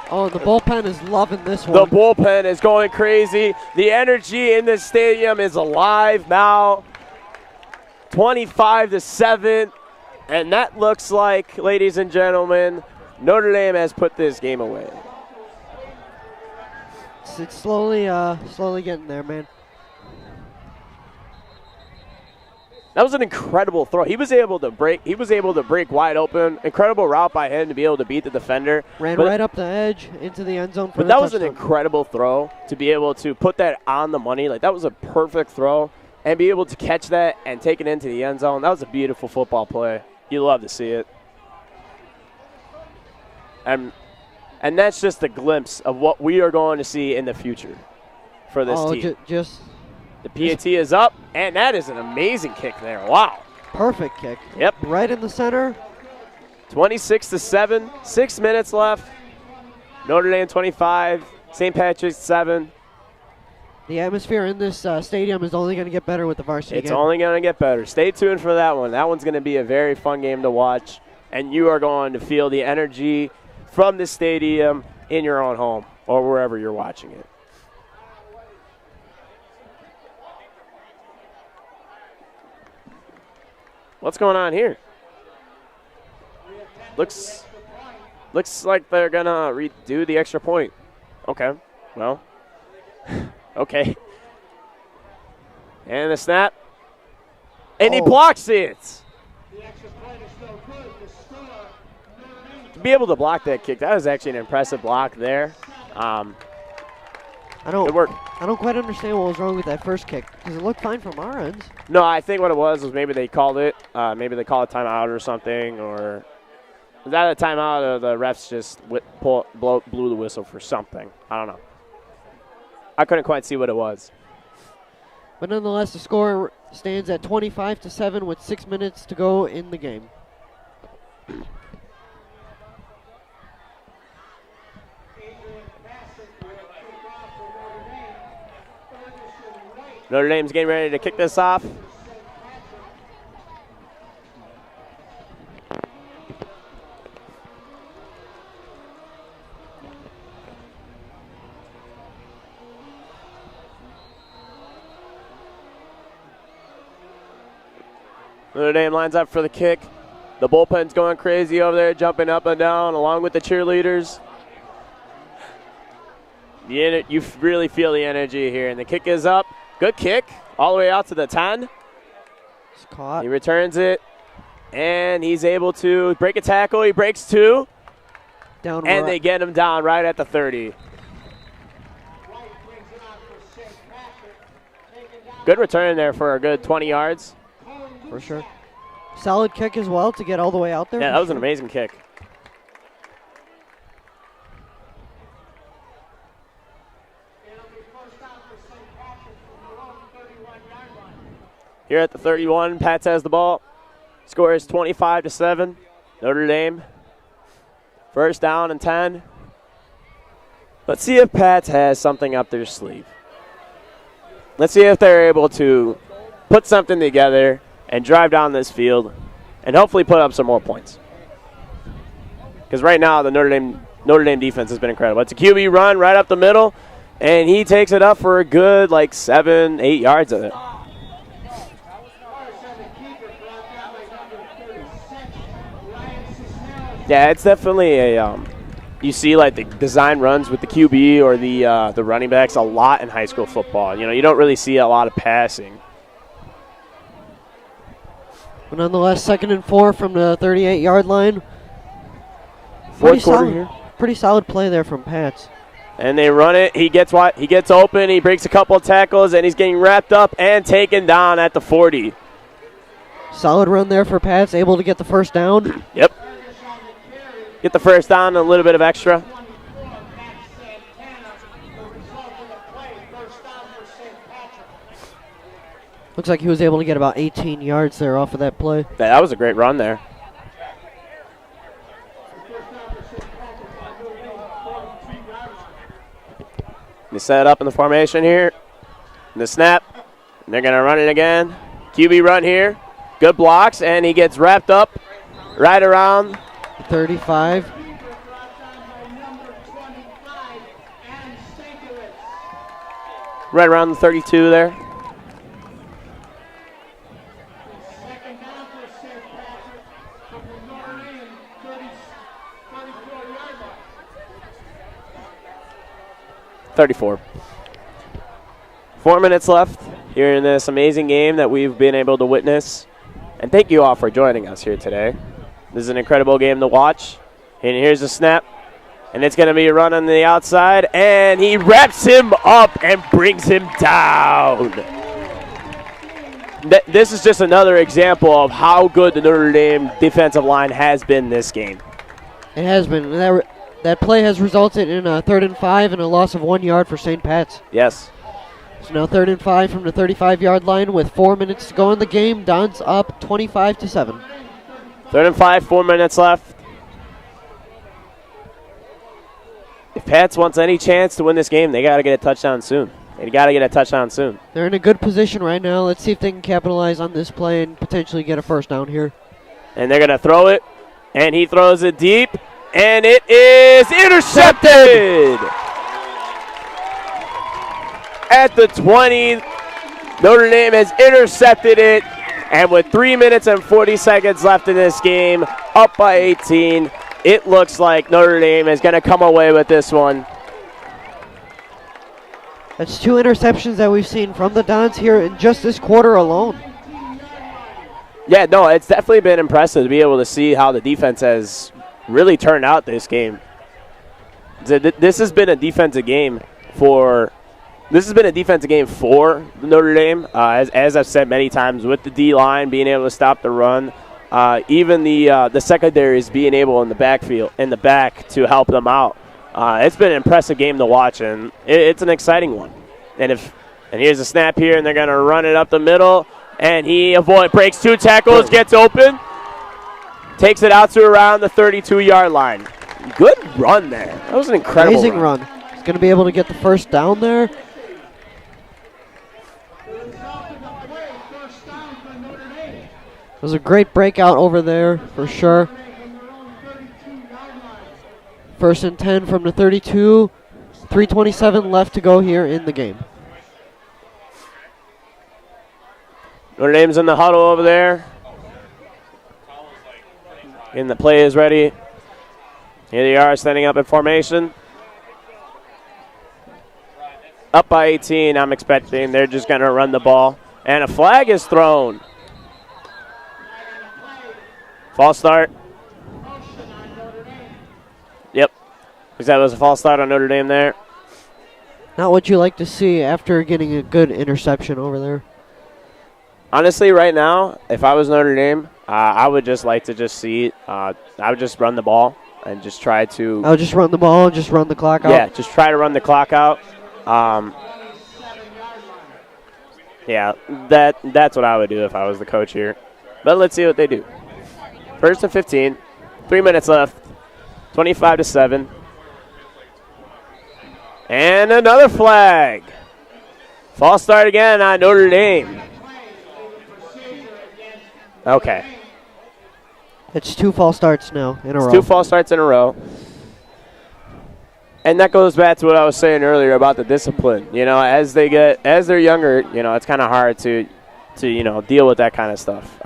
Oh, the bullpen is loving this one. The bullpen is going crazy. The energy in this stadium is alive now. 25-7. And that looks like, ladies and gentlemen, Notre Dame has put this game away. It's slowly getting there, man. That was an incredible throw. He was able to break wide open. Incredible route by him to be able to beat the defender. Ran right up the edge into the end zone for But that was an incredible throw to be able to put that on the money. Like, that was a perfect throw. And be able to catch that and take it into the end zone. That was a beautiful football play. You love to see it. And that's just a glimpse of what we are going to see in the future for this team. The PAT is up, and that is an amazing kick there. Wow. Perfect kick. Yep. Right in the center. 26-7, 6 minutes left. Notre Dame 25, St. Patrick's 7. The atmosphere in this stadium is only going to get better with the varsity It's game. only going to get better. Stay tuned for that one. That one's going to be a very fun game to watch, and you are going to feel the energy from the stadium in your own home or wherever you're watching it. What's going on here? Looks like they're going to redo the extra point. Okay, well, okay. And the snap. And he blocks it. To be able to block that kick, that was actually an impressive block there. Good work. I don't quite understand what was wrong with that first kick because it looked fine from our ends. No, I think what it was maybe they called it. Maybe they called a timeout or something, or was that a timeout or the refs just blew the whistle for something? I don't know. I couldn't quite see what it was. But nonetheless, the score stands at 25-7 with 6 minutes to go in the game. Notre Dame's getting ready to kick this off. Notre Dame lines up for the kick. The bullpen's going crazy over there, jumping up and down along with the cheerleaders. You really feel the energy here, and the kick is up. Good kick, all the way out to the 10. It's caught. He returns it, and he's able to break a tackle. He breaks 2, and they get him down right at the 30. Good return there for a good 20 yards. For sure. Solid kick as well to get all the way out there. Yeah, that was an amazing kick. Here at the 31, Pats has the ball. Score is 25-7. Notre Dame. First down and 10. Let's see if Pats has something up their sleeve. Let's see if they're able to put something together and drive down this field and hopefully put up some more points. Because right now the Notre Dame defense has been incredible. It's a QB run right up the middle, and he takes it up for a good 7-8 yards of it. Yeah, it's definitely a you see the design runs with the QB or the running backs a lot in high school football. You don't really see a lot of passing. But nonetheless, 2nd and 4 from the 38-yard line. Fourth quarter here. Pretty solid play there from Pats. And they run it. He gets open. He breaks a couple of tackles, and he's getting wrapped up and taken down at the 40. Solid run there for Pats, able to get the first down. Yep. Get the first down and a little bit of extra. Looks like he was able to get about 18 yards there off of that play. Yeah, that was a great run there. They set it up in the formation here. And the snap. And they're going to run it again. QB run here. Good blocks, and he gets wrapped up right around 35. Right around the 32 there. Second down for St. Patrick from the Notre Dame 34-yard line. 34. 4 minutes left here in this amazing game that we've been able to witness. And thank you all for joining us here today. This is an incredible game to watch. And here's the snap. And it's going to be a run on the outside. And he wraps him up and brings him down. This is just another example of how good the Notre Dame defensive line has been this game. It has been. That play has resulted in a 3rd and 5 and a loss of 1 yard for St. Pat's. Yes. So now 3rd and 5 from the 35-yard line with 4 minutes to go in the game. Don's up 25-7. 3rd and 5, 4 minutes left. if Pats wants any chance to win this game, they got to get a touchdown soon. They got to get a touchdown soon. They're in a good position right now. Let's see if they can capitalize on this play and potentially get a first down here. And they're going to throw it, and he throws it deep, and it is intercepted! At the 20, Notre Dame has intercepted it, and with 3 minutes and 40 seconds left in this game, up by 18, it looks like Notre Dame is going to come away with this one. That's 2 interceptions that we've seen from the Dons here in just this quarter alone. Yeah, no, it's definitely been impressive to be able to see how the defense has really turned out this game. This has been a defensive game for Notre Dame, as I've said many times, with the D-line being able to stop the run, even the secondaries being able in the back to help them out. It's been an impressive game to watch, and it's an exciting one. And here's a snap here, and they're going to run it up the middle, and he breaks 2 tackles, gets open, takes it out to around the 32-yard line. Good run there. That was an incredible amazing run. He's going to be able to get the first down there. It was a great breakout over there for sure. 1st and 10 from the 32. 3:27 left to go here in the game. Notre Dame's in the huddle over there. And the play is ready. Here they are standing up in formation. Up by 18, I'm expecting they're just going to run the ball. And a flag is thrown. False start. Yep. Because that was a false start on Notre Dame there. Not what you like to see after getting a good interception over there. Honestly, right now, if I was Notre Dame, I would just like to just see it. I would just run the ball and just try to. I would just run the ball and just run the clock out. Yeah, just try to run the clock out. Yeah, that's what I would do if I was the coach here. But let's see what they do. 1st and 15, 3 minutes left, 25-7. And another flag. False start again on Notre Dame. Okay. It's 2 false starts now in a row. 2 false starts in a row. And that goes back to what I was saying earlier about the discipline. You know, as they're younger, you know, it's kind of hard to deal with that kind of stuff.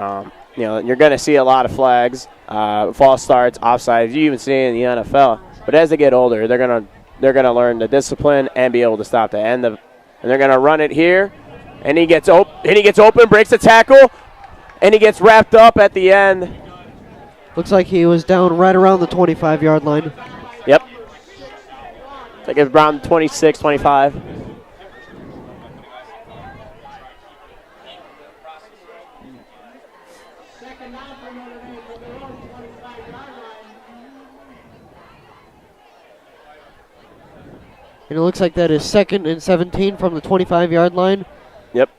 You know, you're going to see a lot of flags, false starts, offsides. You even see it in the NFL. But as they get older, they're gonna learn the discipline and be able to stop that. And they're gonna run it here, and he gets open, breaks the tackle, and he gets wrapped up at the end. Looks like he was down right around the 25-yard line. Yep. I think it's around 26, 25. And it looks like that is 2nd and 17 from the 25-yard line. Yep.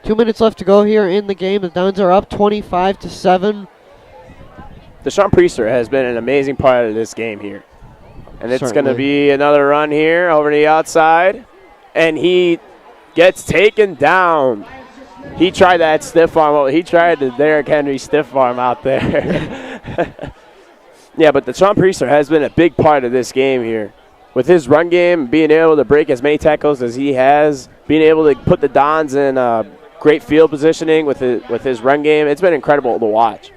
Two minutes left to go here in the game. The Dons are up 25-7. Deshaun Priester has been an amazing part of this game here. And it's going to be another run here over the outside. And he gets taken down. He tried that stiff arm. He tried the Derrick Henry stiff arm out there. Yeah, but Deshaun Priester has been a big part of this game here. With his run game, being able to break as many tackles as he has, being able to put the Dons in great field positioning with his run game, it's been incredible to watch.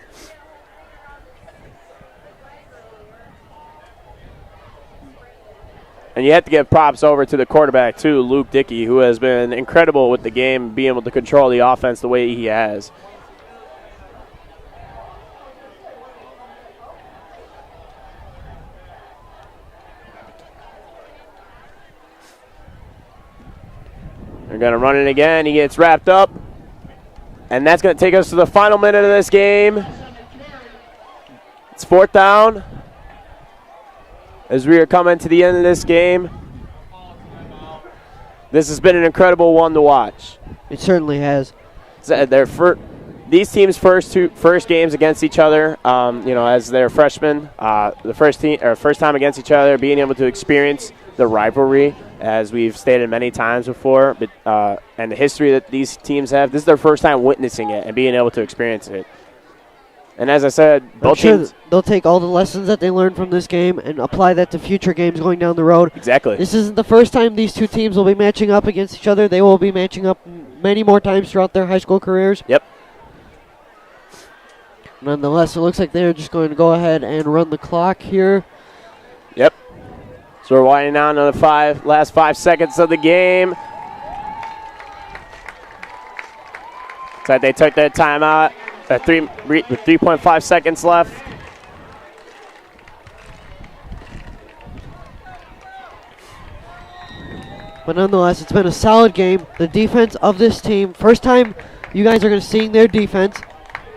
And you have to give props over to the quarterback, too, Luke Dickey, who has been incredible with the game, being able to control the offense the way he has. They're going to run it again. He gets wrapped up. And that's going to take us to the final minute of this game. It's 4th down. As we are coming to the end of this game. This has been an incredible one to watch. It certainly has. These teams' first games against each other, as their freshmen, the first time against each other, being able to experience the rivalry, as we've stated many times before, and the history that these teams have. This is their first time witnessing it and being able to experience it. And as I said, both teams, they'll take all the lessons that they learned from this game and apply that to future games going down the road. Exactly. This isn't the first time these two teams will be matching up against each other. They will be matching up many more times throughout their high school careers. Yep. Nonetheless, it looks like they're just going to go ahead and run the clock here. Yep. So we're winding down to the last 5 seconds of the game. So they took their timeout with 3.5 seconds left. But nonetheless, it's been a solid game. The defense of this team, first time you guys are going to see their defense,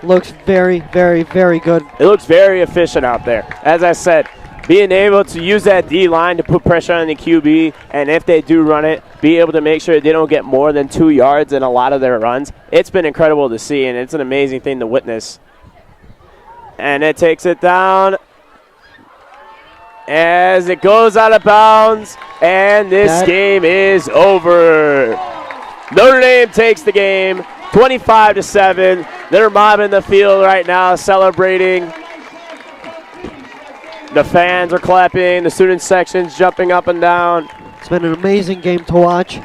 looks very, very, very good. It looks very efficient out there. As I said, being able to use that D-line to put pressure on the QB, and if they do run it, be able to make sure they don't get more than 2 yards in a lot of their runs. It's been incredible to see, and it's an amazing thing to witness. And it takes it down as it goes out of bounds, and this game is over. Notre Dame takes the game 25-7. They're mobbing the field right now, celebrating. The fans are clapping. The student section's jumping up and down. It's been an amazing game to watch.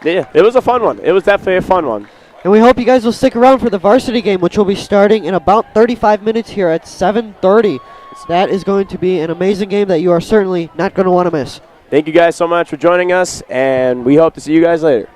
Yeah, it was a fun one. It was definitely a fun one. And we hope you guys will stick around for the varsity game, which will be starting in about 35 minutes here at 7:30. That is going to be an amazing game that you are certainly not going to want to miss. Thank you guys so much for joining us, and we hope to see you guys later.